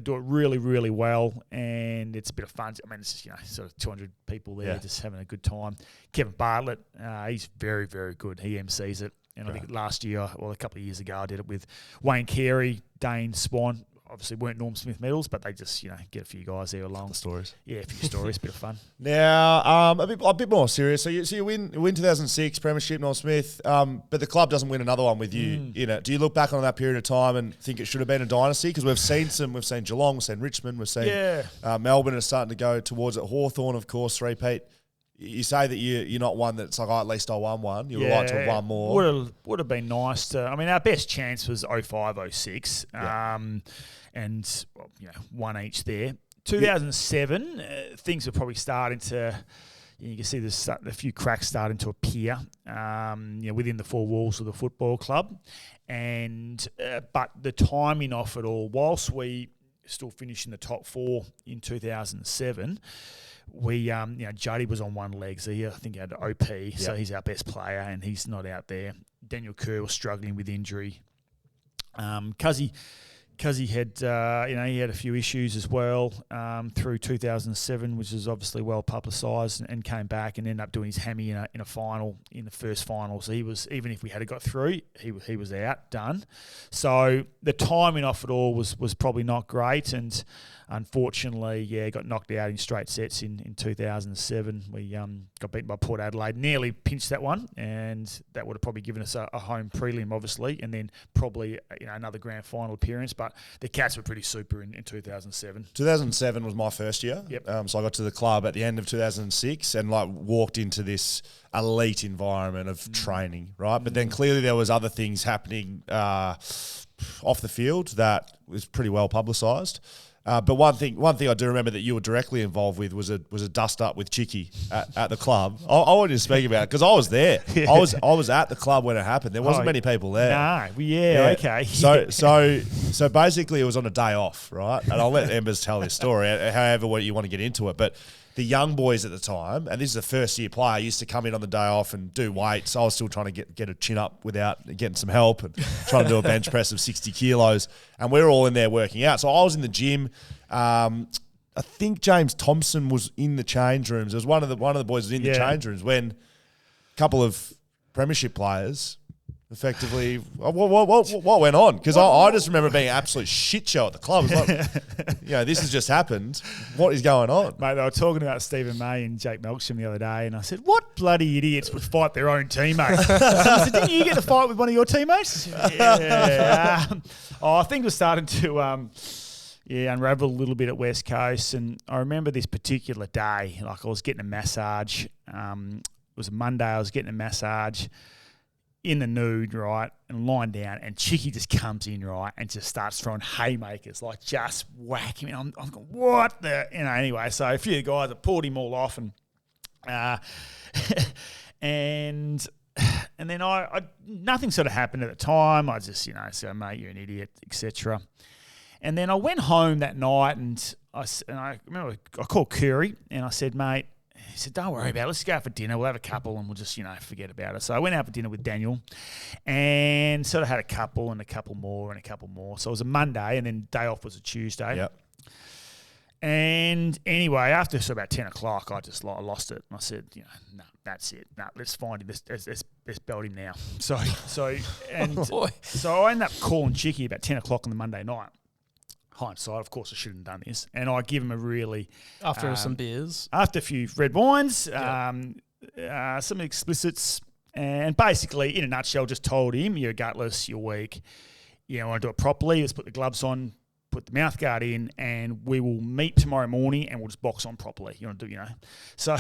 do it really, really well, and it's a bit of fun. I mean, it's just, sort of 200 people there just having a good time. Kevin Bartlett, he's very, very good. He MCs it. And I think last year, a couple of years ago, I did it with Wayne Carey, Dane Swan. Obviously, weren't Norm Smith medals, but they just, get a few guys there along. Stories. Yeah, a few stories, bit of fun. Now, a bit more serious. So you win 2006 premiership, Norm Smith, but the club doesn't win another one with you in it. Do you look back on that period of time and think it should have been a dynasty? Because we've seen Geelong, we've seen Richmond, we've seen Melbourne are starting to go towards it. Hawthorn, of course, repeat. You say that you're not one that's like, at least I won one. You would like to have won more. Would have been nice to. I mean, our best chance was 05, 06, and one each there. 2007, things were probably starting to. You can see there's a few cracks starting to appear, within the four walls of the football club, and but the timing of it all, whilst we still finished in the top four in 2007. We, Juddy was on one leg, so I think he had OP, so he's our best player, and he's not out there. Daniel Kerr was struggling with injury. Cuzzy had, he had a few issues as well through 2007, which is obviously well publicised, and came back and ended up doing his hammy in a final, in the first final. So he was, even if we had got through, he was out, done. So the timing off it all was probably not great, and unfortunately, got knocked out in straight sets in 2007. We got beaten by Port Adelaide, nearly pinched that one, and that would have probably given us a home prelim, obviously, and then probably another grand final appearance. But the Cats were pretty super in 2007. 2007 was my first year. Yep. So I got to the club at the end of 2006 and walked into this elite environment of training, right? But then clearly there was other things happening off the field that was pretty well publicised. But one thing I do remember that you were directly involved with was a dust up with Chicky at the club. I wanted to speak about it because I was there. Yeah. I was at the club when it happened. There wasn't many people there. No, okay. So basically it was on a day off, right? And I'll let Embers tell this story, however you want to get into it. But the young boys at the time, and this is a first-year player, used to come in on the day off and do weights. I was still trying to get a chin up without getting some help and trying to do a bench press of 60 kilos. And we were all in there working out. So I was in the gym. I think James Thompson was in the change rooms. There was one of the boys was in the change rooms when a couple of premiership players effectively, what went on? Because I just remember being an absolute shit show at the club. It was like, this has just happened. What is going on? Mate, they were talking about Stephen May and Jake Melksham the other day, and I said, what bloody idiots would fight their own teammates? I said, didn't you get to fight with one of your teammates? Yeah. I think we're starting to unravel a little bit at West Coast, and I remember this particular day, I was getting a massage. It was a Monday, I was getting a massage in the nude, right, and lying down, and Chicky just comes in, right, and just starts throwing haymakers, just whacking me. I'm going, what the, anyway, so a few guys have pulled him all off, and and then I nothing sort of happened at the time. I just, said, mate, you're an idiot, etc. And then I went home that night, and I remember I called Curry, and I said, mate, he said, don't worry about it. Let's go out for dinner. We'll have a couple and we'll just, forget about it. So I went out for dinner with Daniel and sort of had a couple and a couple more and a couple more. So it was a Monday, and then day off was a Tuesday. Yep. And anyway, after about 10 o'clock, I just lost it. I said, no, that's it. No, let's find him. Let's belt him now. So I ended up calling Chicky about 10 o'clock on the Monday night. Hindsight, of course, I shouldn't have done this. And I give him a really... After some beers. After a few red wines, some explicits, and basically, in a nutshell, just told him, you're gutless, you're weak, I want to do it properly, let's put the gloves on, put the mouth guard in, and we will meet tomorrow morning and we'll just box on properly. You want to do, So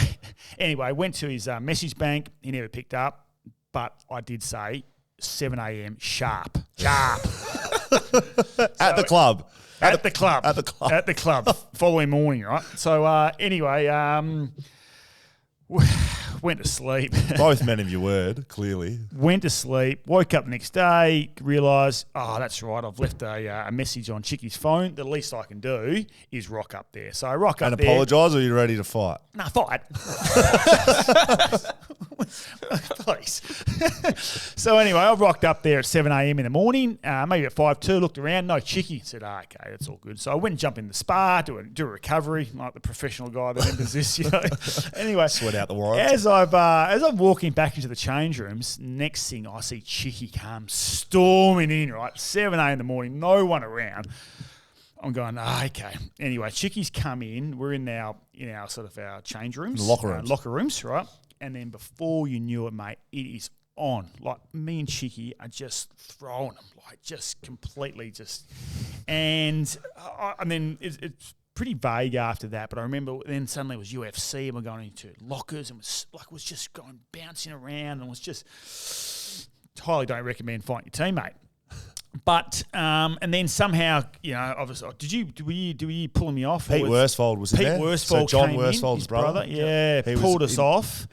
anyway, went to his message bank. He never picked up, but I did say 7 a.m. sharp. At the club. At the club. Following morning, right? So anyway, went to sleep. Both men of your word, clearly. Went to sleep. Woke up the next day. Realised, that's right. I've left a message on Chicky's phone. The least I can do is rock up there. So I rock up there. And apologise, or are you ready to fight? No, fight. Please. So anyway, I rocked up there at 7 a.m. in the morning, maybe at 5:02, looked around, no chickie. Said, okay, that's all good. So I went and jumped in the spa, do a recovery, like the professional guy that enters this, Anyway. Sweat out the warrant. As I'm walking back into the change rooms, next thing I see chickie come storming in, right? 7 a.m. in the morning, no one around. I'm going, okay. Anyway, chickies come in. We're in our sort of our change rooms. Locker rooms, right? And then before you knew it, mate, it is on. Like, me and Chicky are just throwing them, like, just completely just. And then it's pretty vague after that, but I remember then suddenly it was UFC and we're going into lockers and was just going bouncing around and was just highly don't recommend fighting your teammate. But and then somehow, obviously, were you pulling me off? Pete Worsfold was in there. Pete Worsfold, so John came Worsfold's his brother. Yeah, pulled us off.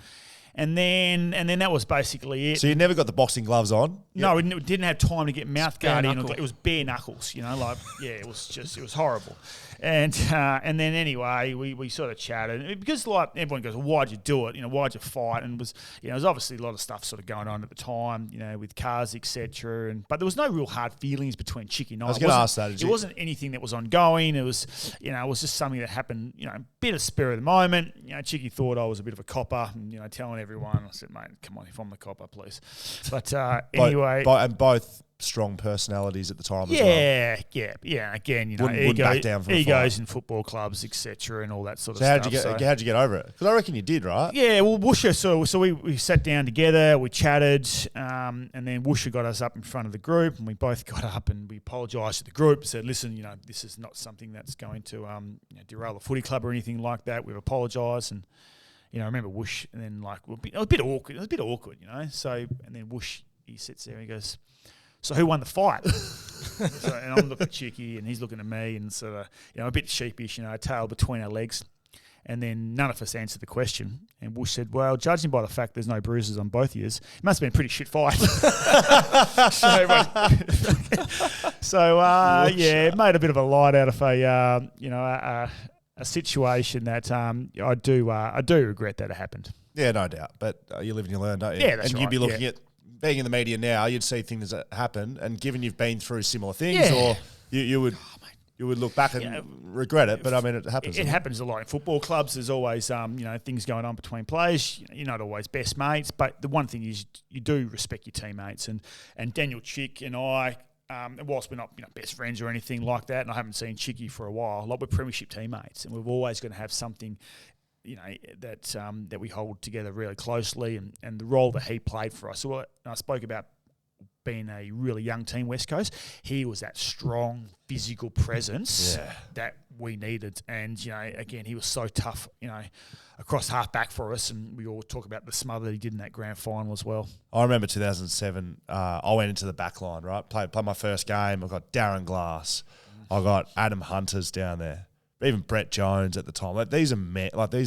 And then that was basically it. So you never got the boxing gloves on? No, we didn't have time to get mouth guard in. It was bare knuckles, it was horrible. And then anyway, we sort of chatted because like everyone goes, well, why'd you do it? Why'd you fight? And it was there's obviously a lot of stuff sort of going on at the time, with cars, etc. But there was no real hard feelings between Chicky and I. I was going to ask that. It wasn't anything that was ongoing. It was it was just something that happened. A bit of spur of the moment. Chicky thought I was a bit of a copper, and telling everyone. I said, mate, come on, if I'm the copper, please. But anyway, and both strong personalities at the time as well. Yeah. Again, wouldn't back down from egos in football clubs, etc., and all that sort of stuff. So how'd you get over it? Because I reckon you did, right? Yeah, well, Woosha. So we sat down together, we chatted, and then Woosha got us up in front of the group, and we both got up and we apologised to the group. Said, listen, this is not something that's going to derail the footy club or anything like that. We've apologised and. I remember Whoosh, and then it was a bit awkward. It was a bit awkward, So, and then Whoosh, he sits there and he goes, "So who won the fight?" And I'm looking at Chicky, and he's looking at me, and sort of, a bit sheepish, tail between our legs. And then none of us answered the question. And Whoosh said, "Well, judging by the fact there's no bruises on both ears, it must have been a pretty shit fight." It made a bit of a light out of a situation that I do regret that it happened. Yeah, no doubt. But you live and you learn, don't you? Yeah, that's and right. you'd be looking at being in the media now. You'd see things that happen, and given you've been through similar things, or you would look back and regret it. But I mean, it happens. It happens a lot in football clubs. There's always things going on between players. You're not always best mates, but the one thing is you do respect your teammates. And Daniel Chick and I. Whilst we're not best friends or anything like that, and I haven't seen Chicky for a while, we're premiership teammates, and we're always going to have something, that we hold together really closely, and the role that he played for us. So I spoke about being a really young team, West Coast. He was that strong physical presence that we needed, and again, he was so tough, across half back for us, and we all talk about the smother he did in that grand final as well. I remember 2007. I went into the back line, right? Played my first game. I got Darren Glass. I got Adam Hunters down there. Even Brett Jones at the time. These are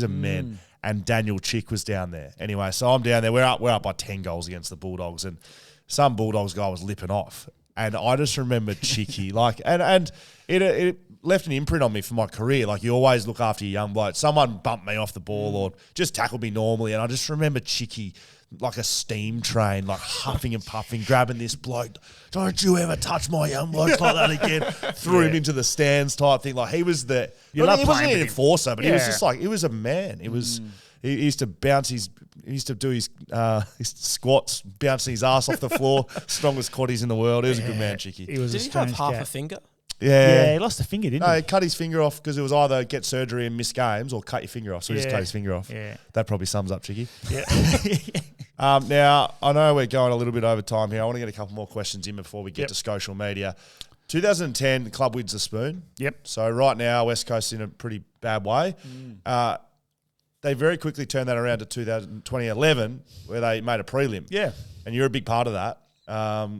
men. And Daniel Chick was down there. Anyway, so I'm down there. We're up by 10 goals against the Bulldogs, and some Bulldogs guy was lipping off, and I just remember Chicky and it left an imprint on me for my career. Like, you always look after your young bloke. Someone bumped me off the ball or just tackled me normally, and I just remember Chicky like a steam train, like huffing and puffing, grabbing this bloke. Don't you ever touch my young bloke like that again. Threw him into the stands type thing. Like, he was the... he wasn't an enforcer, but he was just like... He was a man. It was... He used to bounce his... He used to do his squats, bouncing his ass off the floor. Strongest quaddies in the world. He was a good man, Chicky. Did he have half a finger? Yeah, he lost a finger, didn't he? He cut his finger off because it was either get surgery and miss games or cut your finger off. So he just cut his finger off. Yeah. That probably sums up Chicky. Yeah. Now, I know we're going a little bit over time here. I want to get a couple more questions in before we get to social media. 2010, the club wins the spoon. Yep. So right now, West Coast in a pretty bad way. They very quickly turned that around to 2011, where they made a prelim. Yeah. And you're a big part of that.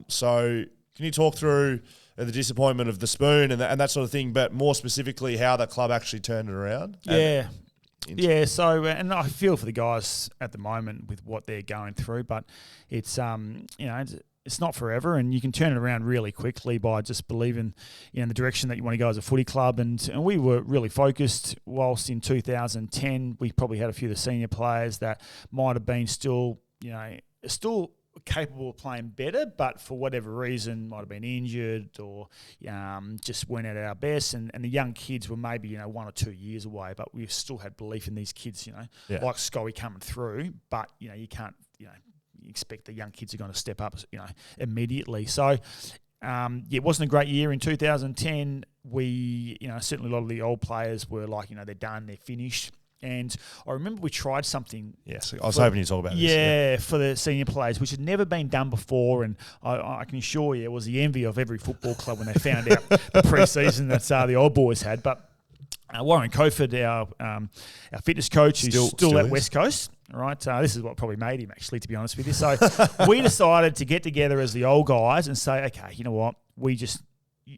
So can you talk through the disappointment of the spoon and that sort of thing, but more specifically how the club actually turned it around? So, and I feel for the guys at the moment with what they're going through, but it's, it's not forever, and you can turn it around really quickly by just believing in the direction that you want to go as a footy club. And we were really focused. Whilst in 2010, we probably had a few of the senior players that might have been still still capable of playing better, but for whatever reason, might have been injured or just weren't at our best. And the young kids were maybe 1 or 2 years away, but we still had belief in these kids. Like Scully coming through, but you can't you expect the young kids are going to step up immediately. So it wasn't a great year in 2010. We certainly a lot of the old players were like they're done, they're finished. And I remember we tried something. Yes, I was hoping you'd talk about this. Yeah, for the senior players, which had never been done before. And I can assure you it was the envy of every football club when they found out the pre-season that the old boys had. But Warren Cofered, our fitness coach, who's still at West Coast, right? This is what probably made him, actually, to be honest with you. So we decided to get together as the old guys and say, okay, you know what, we just...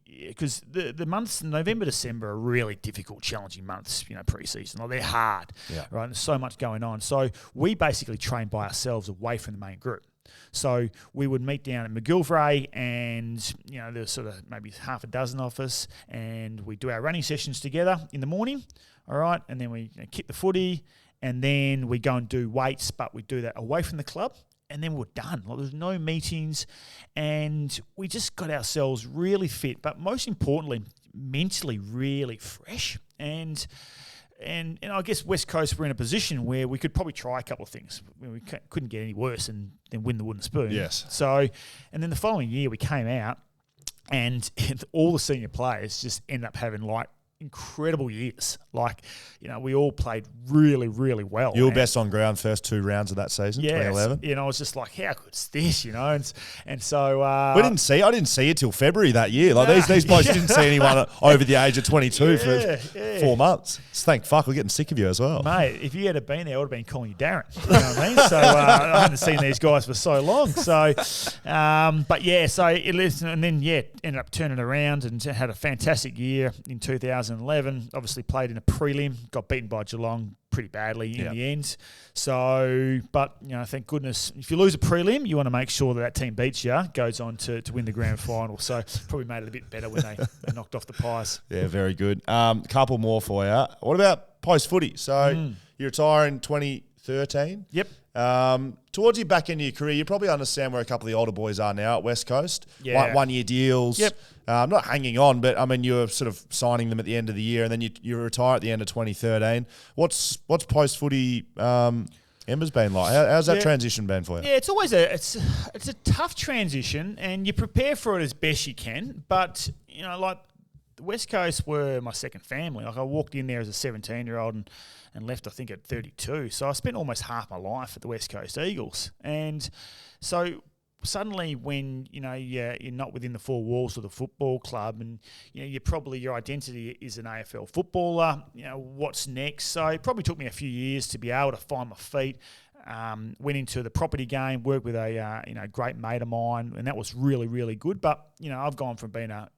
Because the months November, December are really difficult, challenging months, pre-season. They're hard, right? There's so much going on. So we basically train by ourselves away from the main group. So we would meet down at McGillivray and, there's sort of maybe half a dozen of us, and we do our running sessions together in the morning, all right? And then we kick the footy, and then we go and do weights, but we do that away from the club. And then we're done. There was no meetings, and we just got ourselves really fit, but most importantly, mentally really fresh. And I guess West Coast were in a position where we could probably try a couple of things. We couldn't get any worse and then win the wooden spoon. Yes. So, and then the following year we came out, and all the senior players just ended up having incredible years. We all played really, really well. You were best on ground first 2 rounds of that season, 2011. I was just like, how good's this, And so... I didn't see you till February that year. These blokes didn't see anyone over the age of 22 for 4 months. Thank fuck, we're getting sick of you as well. Mate, if you had been there, I would have been calling you Darren. You know what I mean? So I hadn't seen these guys for so long. So, ended up turning around and had a fantastic year in 2011. Obviously played in a prelim, got beaten by Geelong pretty badly in the end. So, but, thank goodness, if you lose a prelim, you want to make sure that team beats you, goes on to win the grand final. So probably made it a bit better when they knocked off the Pies. Yeah, very good. Couple more for you. What about post-footy? So you retire in 2013. Yep. Towards your back end of your career, you probably understand where a couple of the older boys are now at West Coast. Yeah. 1 year deals. Yep. Not hanging on, but you're sort of signing them at the end of the year, and then you retire at the end of 2013. What's post-footy Ember's been like? How's that transition been for you? Yeah, it's always it's a tough transition, and you prepare for it as best you can. But the West Coast were my second family. I walked in there as a 17-year-old and left, I think, at 32. So I spent almost half my life at the West Coast Eagles. And so suddenly when, you're not within the 4 walls of the football club and, your identity is an AFL footballer, what's next? So it probably took me a few years to be able to find my feet. Went into the property game, worked with a great mate of mine, and that was really, really good. But, I've gone from being a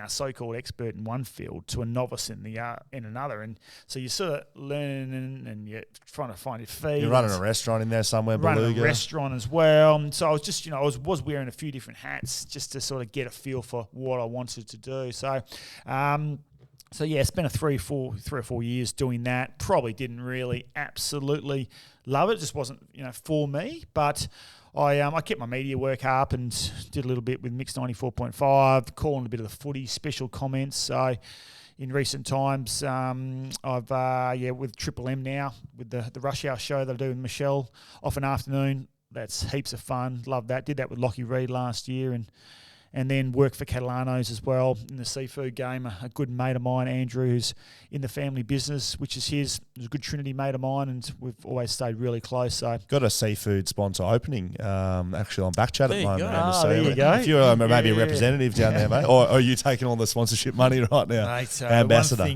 so-called expert in one field to a novice in another, and so you're sort of learning and you're trying to find your feet. You're running a restaurant in there somewhere, running a restaurant as well. So I was just, I was wearing a few different hats just to sort of get a feel for what I wanted to do. So, spent 3 or 4 years doing that. Probably didn't really absolutely love it. Just wasn't, for me, but. I kept my media work up and did a little bit with Mix 94.5, calling a bit of the footy, special comments. So in recent times, I've with Triple M now, with the Rush Hour show that I do with Michelle off an afternoon. That's heaps of fun. Love that. Did that with Lockie Reed last year and then worked for Catalanos as well in the seafood game. A good mate of mine, Andrew, who's in the family business, which is his. He's a good Trinity mate of mine, and we've always stayed really close. So got a seafood sponsor opening actually on BackChat at the moment. There you go. If you're maybe a representative down there, mate, or are you taking all the sponsorship money right now? Mate, ambassador.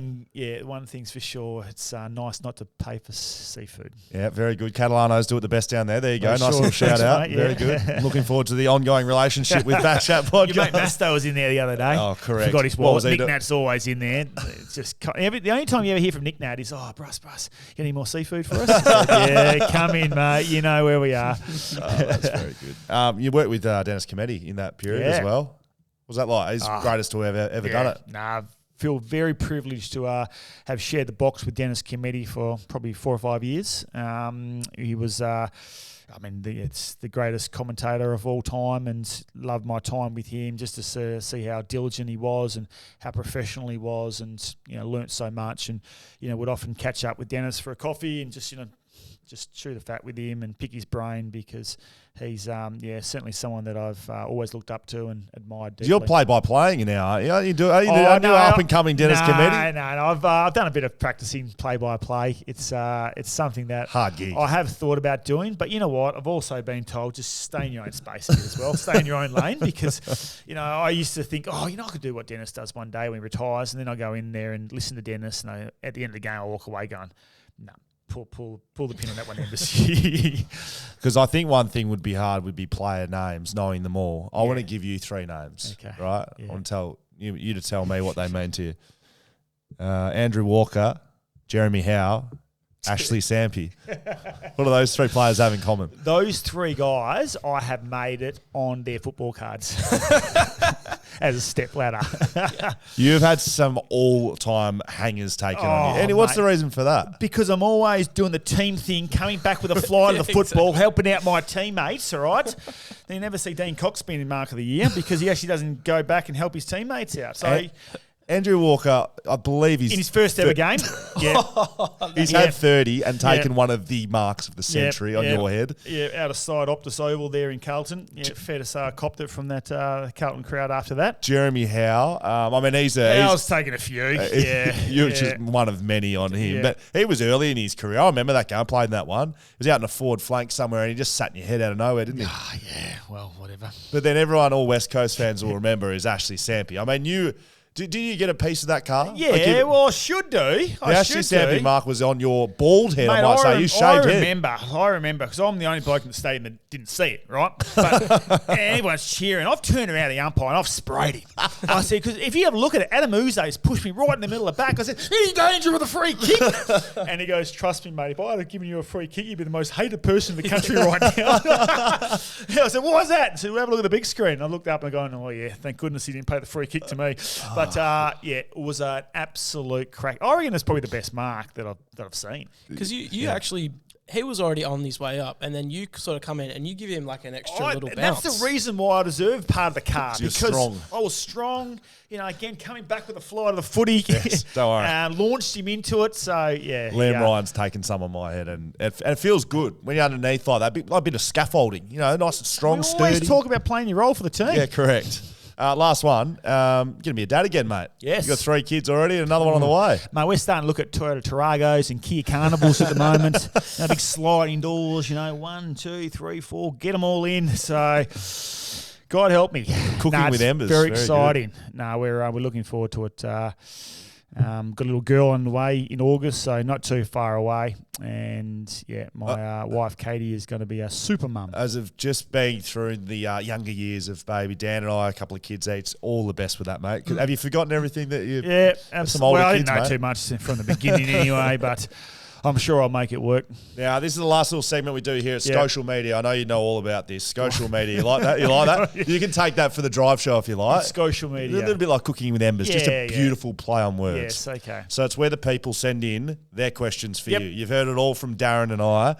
One thing's for sure, it's nice not to pay for seafood. Yeah, very good. Catalanos do it the best down there. There you go. Nice little shout Thanks, out. Mate, very good. Looking forward to the ongoing relationship with BackChat podcast. Your mate Masto was in there the other day. Oh, correct. Forgot his wallet. Nick Nat's always in there. It's just the only time you ever hear from Nick Nat is, Bruss, got any more seafood for us? Yeah, come in, mate. You know where we are. That's very good. You worked with Dennis Cometti in that period as well. Was that like his greatest to ever done it? Nah, feel very privileged to have shared the box with Dennis Cometti for probably 4 or 5 years. He was, it's the greatest commentator of all time, and loved my time with him just to see how diligent he was and how professional he was, and learnt so much. And would often catch up with Dennis for a coffee and just chew the fat with him and pick his brain, because he's certainly someone that I've always looked up to and admired deeply. You're play-by-playing now, aren't you? Are you up-and-coming Dennis Cometti? No. I've done a bit of practicing play-by-play. It's something that hard gig. I have thought about doing, but you know what? I've also been told just stay in your own space here as well. Stay in your own lane, because I used to think, I could do what Dennis does one day when he retires, and then I go in there and listen to Dennis, and at the end of the game I walk away going, no. Pull the pin on that one, Embers. Because I think one thing would be player names, knowing them all. I want to give you 3 names, right? Yeah. I want to tell you to tell me what they mean to you. Andrew Walker, Jeremy Howe, Ashley Sampi. What do those 3 players have in common? Those 3 guys, I have made it on their football cards as a stepladder. You've had some all-time hangers taken on you. And what's the reason for that? Because I'm always doing the team thing, coming back with a fly to the football, helping out my teammates, all right? Then you never see Dean Cox being in Mark of the Year, because he actually doesn't go back and help his teammates out. So Andrew Walker, I believe he's... in his first ever game. Yeah. He's had 30 and taken one of the marks of the century on your head. Yeah, out of sight Optus Oval there in Carlton. Yeah, fair to say I copped it from that Carlton crowd after that. Jeremy Howe, Howe's taken a few. You're just one of many on him. Yeah. But he was early in his career. I remember that game, played in that one. He was out in a forward flank somewhere and he just sat in your head out of nowhere, didn't he? Yeah, well, whatever. But then everyone, all West Coast fans will remember is Ashley Sampi. I mean, Did you get a piece of that car? Yeah, I should do. The Ashley Sampi mark was on your bald head, mate, I might say. You shaved head. I remember, because I'm the only bloke in the stadium that didn't see it, right? But everyone's cheering. I've turned around the umpire and I've sprayed him. I said, because if you have a look at it, Adam Uze's pushed me right in the middle of the back. I said, any danger with a free kick? And he goes, trust me, mate, if I had given you a free kick, you'd be the most hated person in the country right now. I said, why is that? So we'll have a look at the big screen. I looked up and going, oh yeah, thank goodness he didn't pay the free kick to me. But it was an absolute crack. I reckon it's probably the best mark that I've seen. Because you actually, he was already on his way up, and then you sort of come in and you give him like an extra little bounce. That's the reason why I deserve part of the card. You're strong. I was strong. Again, coming back with a fly to the footy. Yes, don't worry. Launched him into it. So, yeah. Liam Ryan's taken some on my head, and it feels good when you're underneath like that. A bit of scaffolding, nice and strong, sturdy. We always talk about playing your role for the team. Yeah, correct. Last one. Going to be a dad again, mate. Yes. You got 3 kids already and another one on the way. Mate, we're starting to look at Toyota Taragos and Kia Carnivals at the moment. Big sliding doors, 1, 2, 3, 4. Get them all in. So, God help me. Cooking with Embers. Very exciting. We're looking forward to it. Got a little girl on the way in August, so not too far away. And my wife Katie is going to be a super mum. As of just being through the younger years of baby, Dan and I, a couple of kids each, all the best with that, mate. Have you forgotten everything that you? Yeah, absolutely. I didn't know mate? Too much from the beginning anyway, but I'm sure I'll make it work. Now, this is the last little segment we do here at Social Media. I know you know all about this. Social Media. You like that? You like that? You can take that for the drive show if you like. Social Media. A little bit like Cooking with Embers. Just a beautiful play on words. Yes, okay. So it's where the people send in their questions for you. You've heard it all from Darren and I.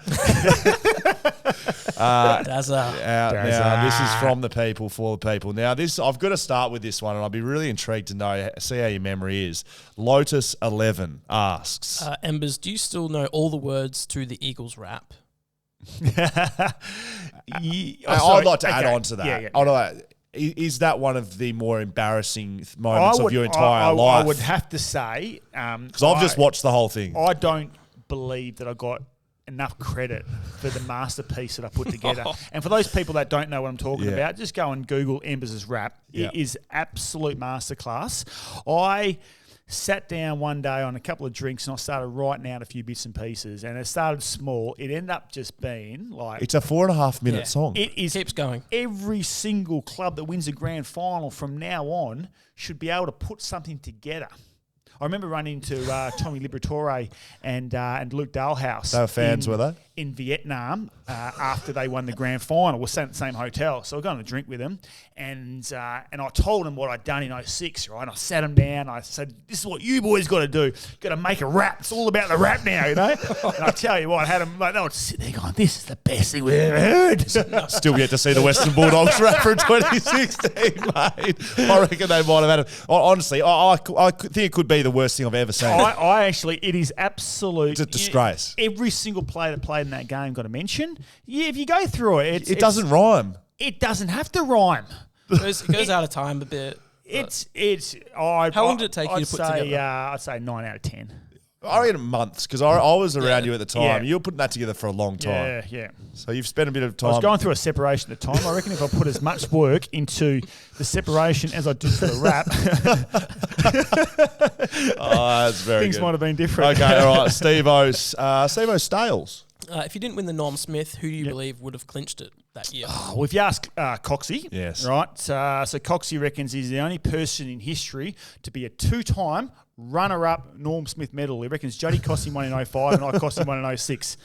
Now, this is from the people, for the people. Now, I've got to start with this one, and I'll be really intrigued to see how your memory is. Lotus11 asks. Embers, do you still know all the words to the Eagles rap? I'd like to add on to that. Is that one of the more embarrassing moments of your entire life? I would have to say. Because I've just watched the whole thing. I don't believe that I got enough credit for the masterpiece that I put together. And for those people that don't know what I'm talking about, just go and Google Embers' rap. It is absolute masterclass. I sat down one day on a couple of drinks and I started writing out a few bits and pieces, and it started small. It ended up just being like... It's a 4.5 minute song. It is. Keeps going. Every single club that wins a grand final from now on should be able to put something together. I remember running into Tommy Liberatore and Luke Dalhouse. They were fans, were they? In Vietnam after they won the grand final. We're staying at the same hotel. So we're going to drink with them. And I told them what I'd done in 06, right? And I sat them down. I said, this is what you boys got to do. Got to make a rap. It's all about the rap now, you know? And I tell you what, I had them, like, they would sit there going, this is the best thing we've ever heard. Still get to see the Western Bulldogs rap from 2016, mate. I reckon they might have had it. Honestly, I think it could be the worst thing I've ever seen. I actually, it is absolute. It's a disgrace. Every single player that played in that game got a mention. Yeah, if you go through it, it doesn't rhyme. It doesn't have to rhyme. It goes out of time a bit. How long did it take you to put together? I'd say 9 out of 10. I reckon months, because I was around you at the time. Yeah. You were putting that together for a long time. Yeah. So you've spent a bit of time. I was going through a separation at the time. I reckon if I put as much work into the separation as I did for the rap, that's very things good. might have been different. Okay, all right. Steve-O Stales. If you didn't win the Norm Smith, who do you believe would have clinched it that year? Well, if you ask Coxie, yes, right? So Coxie reckons he's the only person in history to be a two-time runner-up Norm Smith medal. He reckons Juddy cost him one in 05 and I cost him one in 06.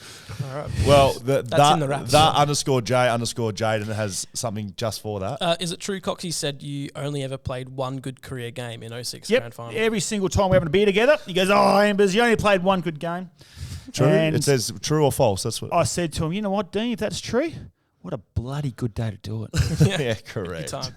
All right. Well, that's in the raps. That _J_Jaden has something just for that. Is it true Coxie said you only ever played one good career game in 06 Yep, Grand Final? every single time we're having a beer together, he goes, oh, Embers, you only played one good game. True? And it says true or false. That's what I said to him, you know what, Dean, if that's true, what a bloody good day to do it. yeah, correct. Good time.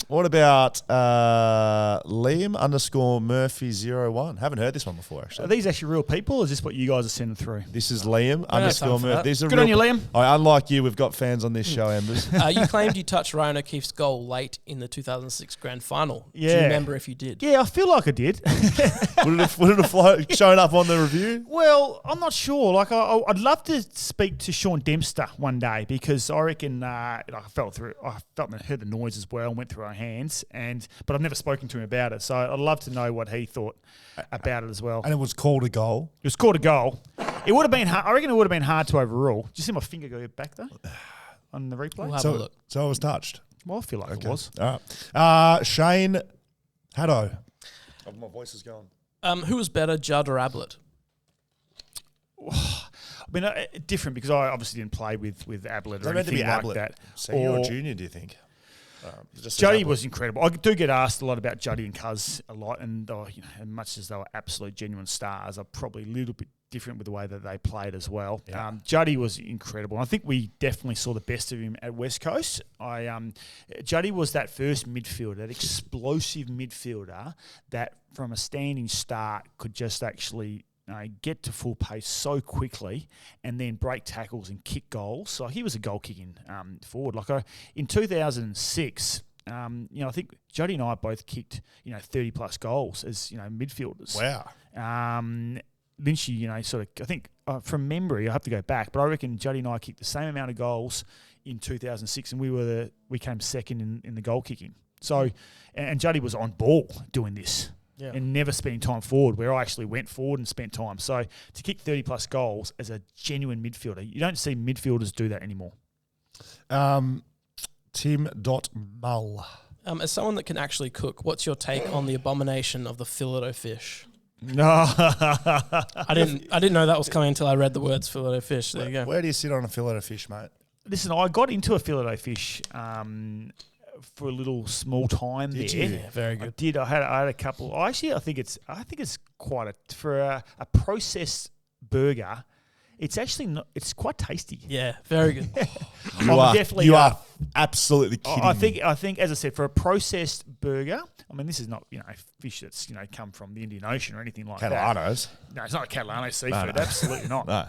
What about Liam _Murphy01? Haven't heard this one before, Are actually. these actually real people, or is this what you guys are sending through? This is Liam I don't have time for _Murphy. that. These are Good on you, Liam. Unlike you, we've got fans on this show, Embers. You claimed you touched Ryan O'Keefe's goal late in the 2006 Grand Final. Yeah. Do you remember if you did? Yeah, I feel like I did. would it have shown up on the review? Well, I'm not sure. Like, I'd love to speak to Sean Dempster one day, because I reckon I felt and heard the noise as well and went through our hands, but I've never spoken to him about it. So I'd love to know what he thought about it as well. And it was called a goal. It was called a goal. It would have been hard. I reckon it would have been hard to overrule. Did you see my finger go back though on the replay? We'll have a look. So I was touched. Well, I feel like it was. All right. Shane Haddo. Oh, my voice is gone. Who was better, Judd or Ablett? I mean, different, because I obviously didn't play with Ablett or anything like Ablett that. Senior or junior, do you think? Juddy was incredible. I do get asked a lot about Juddy and Cuz a lot, and as much as they were absolute genuine stars, I'm probably a little bit different with the way that they played as well. Yeah. Juddy was incredible. I think we definitely saw the best of him at West Coast. Juddy was that first midfielder, that explosive midfielder that from a standing start could just actually get to full pace so quickly and then break tackles and kick goals. So he was a goal-kicking forward. In 2006, I think Jody and I both kicked 30-plus goals as midfielders. Wow. Lynchy, I think from memory, I have to go back, but I reckon Jody and I kicked the same amount of goals in 2006, and we came second in the goal kicking. So, and Jody was on ball doing this. Yeah. And never spending time forward, where I actually went forward and spent time. So to kick 30-plus goals as a genuine midfielder, you don't see midfielders do that anymore. Tim.Mull. As someone that can actually cook, what's your take on the abomination of the fillet-o-fish? No, I didn't know that was coming until I read the words fillet-o-fish. There you go. Where do you sit on a fillet-o-fish, mate? Listen, I got into a fillet-o-fish for a little small time there. Did you? Yeah, very good. I did. I had a couple. I think it's quite for a processed burger. It's actually not. It's quite tasty. Yeah, very good. You are absolutely kidding me. I think, as I said, for a processed burger. I mean, this is not fish that's come from the Indian Ocean or anything like Catalanos. that. No, it's not a Catalano seafood. No. Absolutely not. No.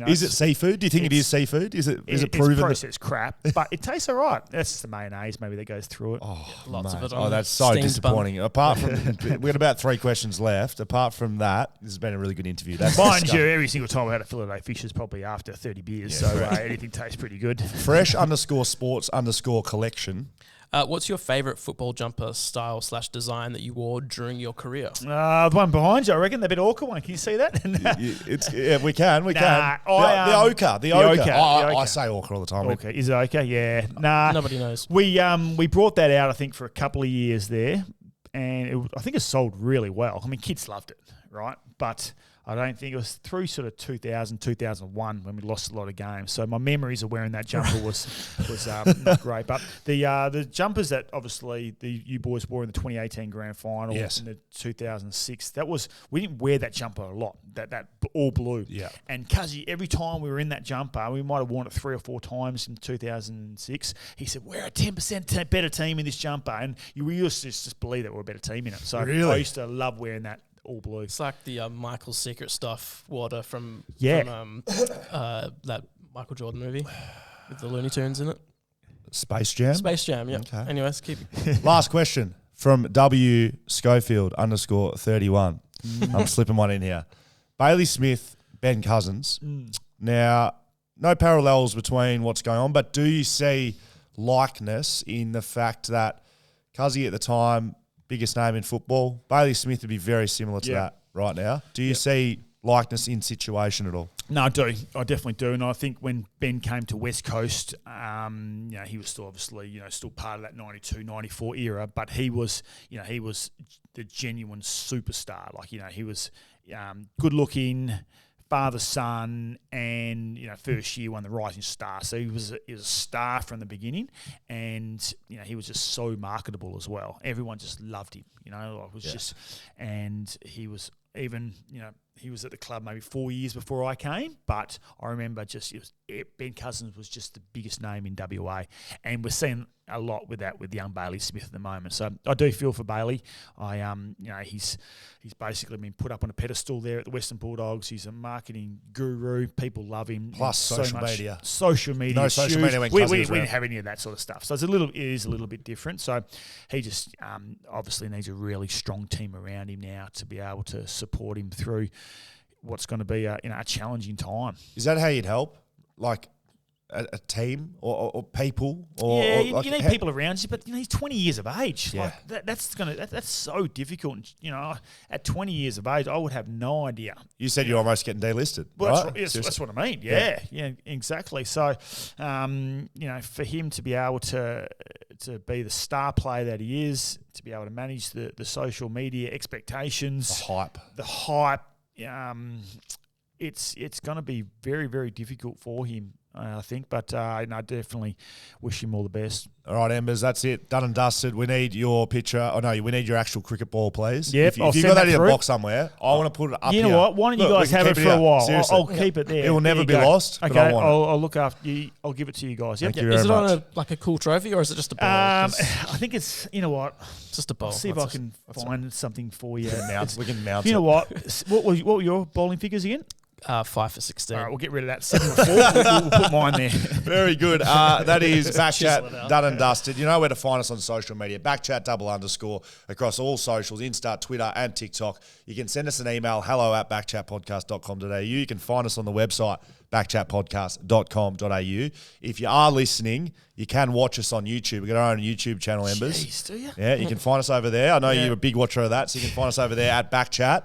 Is it seafood? Do you think it is seafood? Is it proven? It's processed crap, but it tastes all right. That's just the mayonnaise maybe that goes through it. Oh, lots of it. Oh, that's so steamed disappointing. bun. Apart from, we got about 3 questions left. Apart from that, this has been a really good interview. That's Mind you, every single time I had a fillet-o-fish is probably after 30 beers, so anything tastes pretty good. Fresh_sports_collection. What's your favourite football jumper style / design that you wore during your career? The one behind you, I reckon, the bit awkward one. Can you see that? We can. The ochre. I say ochre all the time. Okay, is it ochre? Yeah. Nah. Nobody knows. We brought that out, I think, for a couple of years there. and I think it sold really well. I mean, kids loved it, right? But I don't think it was through sort of 2000, 2001 when we lost a lot of games. So my memories of wearing that jumper was not great. But the jumpers that obviously you boys wore in the 2018 Grand Final, yes, in the 2006, we didn't wear that jumper a lot. That all blue. Yeah. And Cuzzy, every time we were in that jumper, we might have worn it 3 or 4 times in 2006. He said, "We're a 10% better team in this jumper," and we used to just believe that we're a better team in it. So really? I used to love wearing that all blue. It's like the Michael's Secret Stuff water from that Michael Jordan movie with the Looney Tunes in it. Space Jam? Space Jam, yeah. Okay. Anyways, keep Last question from W Schofield _31. I'm slipping one in here. Bailey Smith, Ben Cousins. Now, no parallels between what's going on, but do you see likeness in the fact that Cuzzy at the time, biggest name in football, Bailey Smith would be very similar to that right now? Do you see likeness in situation at all? No, I do. I definitely do. And I think when Ben came to West Coast, he was still obviously, still part of that 92, 94 era, but he was the genuine superstar. Like, he was good looking, father, son, and first year won the Rising Star. So he was a star from the beginning, and he was just so marketable as well. Everyone just loved him. And he was even he was at the club maybe 4 years before I came, but I remember Ben Cousins was just the biggest name in WA, and we're seeing a lot with that with young Bailey Smith at the moment. So I do feel for Bailey. He's basically been put up on a pedestal there at the Western Bulldogs. He's a marketing guru. People love him. Plus social media. Social media. No social media when we Cousins didn't have any of that sort of stuff. So it is a little bit different. So he just obviously needs a really strong team around him now to be able to support him through what's going to be a challenging time. Is that how you'd help? Like a team or people? You need people around you, but he's 20 years of age. Yeah. Like that's so difficult. At 20 years of age, I would have no idea. You said you're almost getting delisted, well, right? That's what I mean. Yeah, exactly. So, for him to be able to be the star player that he is, to be able to manage the social media expectations, the hype. It's going to be very, very difficult for him, I think. But I definitely wish him all the best. All right, Embers, that's it. Done and dusted. We need your picture. Oh, no, we need your actual cricket ball, please. Yep, if you've got that in a box somewhere, I want to put it up here. You know what? Why don't you guys have it for a while? I'll keep it there. It will never be lost. Okay, I'll look after you. I'll give it to you guys. Yep. Thank you very much. Is it on a cool trophy or is it just a bowl? I think it's, just a bowl. I'll see if I can find something for you. We can mount it. You know what? What were your bowling figures again? 5 for 16. All right, we'll get rid of that. 7 for 4. We'll put mine there. Very good. That is BackChat done and dusted. You know where to find us on social media. BackChat __ across all socials, Insta, Twitter, and TikTok. You can send us an email, hello@backchatpodcast.com.au. You can find us on the website, backchatpodcast.com.au. If you are listening, you can watch us on YouTube. We've got our own YouTube channel, Embers. Jeez, do you? Yeah, you can find us over there. I know you're a big watcher of that, so you can find us over there at BackChat.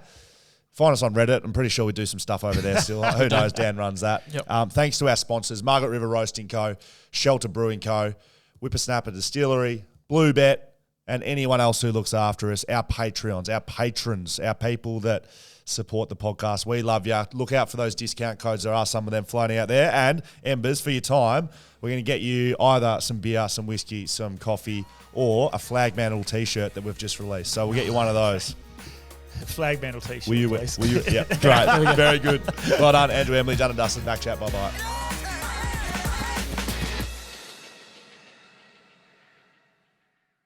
Find us on Reddit. I'm pretty sure we do some stuff over there still. Who knows? Dan runs that. Yep. Thanks to our sponsors, Margaret River Roasting Co., Shelter Brewing Co., Whippersnapper Distillery, Bluebet, and anyone else who looks after us, our Patreons, our patrons, our people that support the podcast. We love you. Look out for those discount codes. There are some of them floating out there. And, Embers, for your time, we're going to get you either some beer, some whiskey, some coffee, or a Flag Mantle T-shirt that we've just released. So we'll get you one of those. Flag Mantle T-shirt. Will you? Yeah, great. Very good. Well done, Andrew Embley. Done and dusted. BackChat. Bye-bye.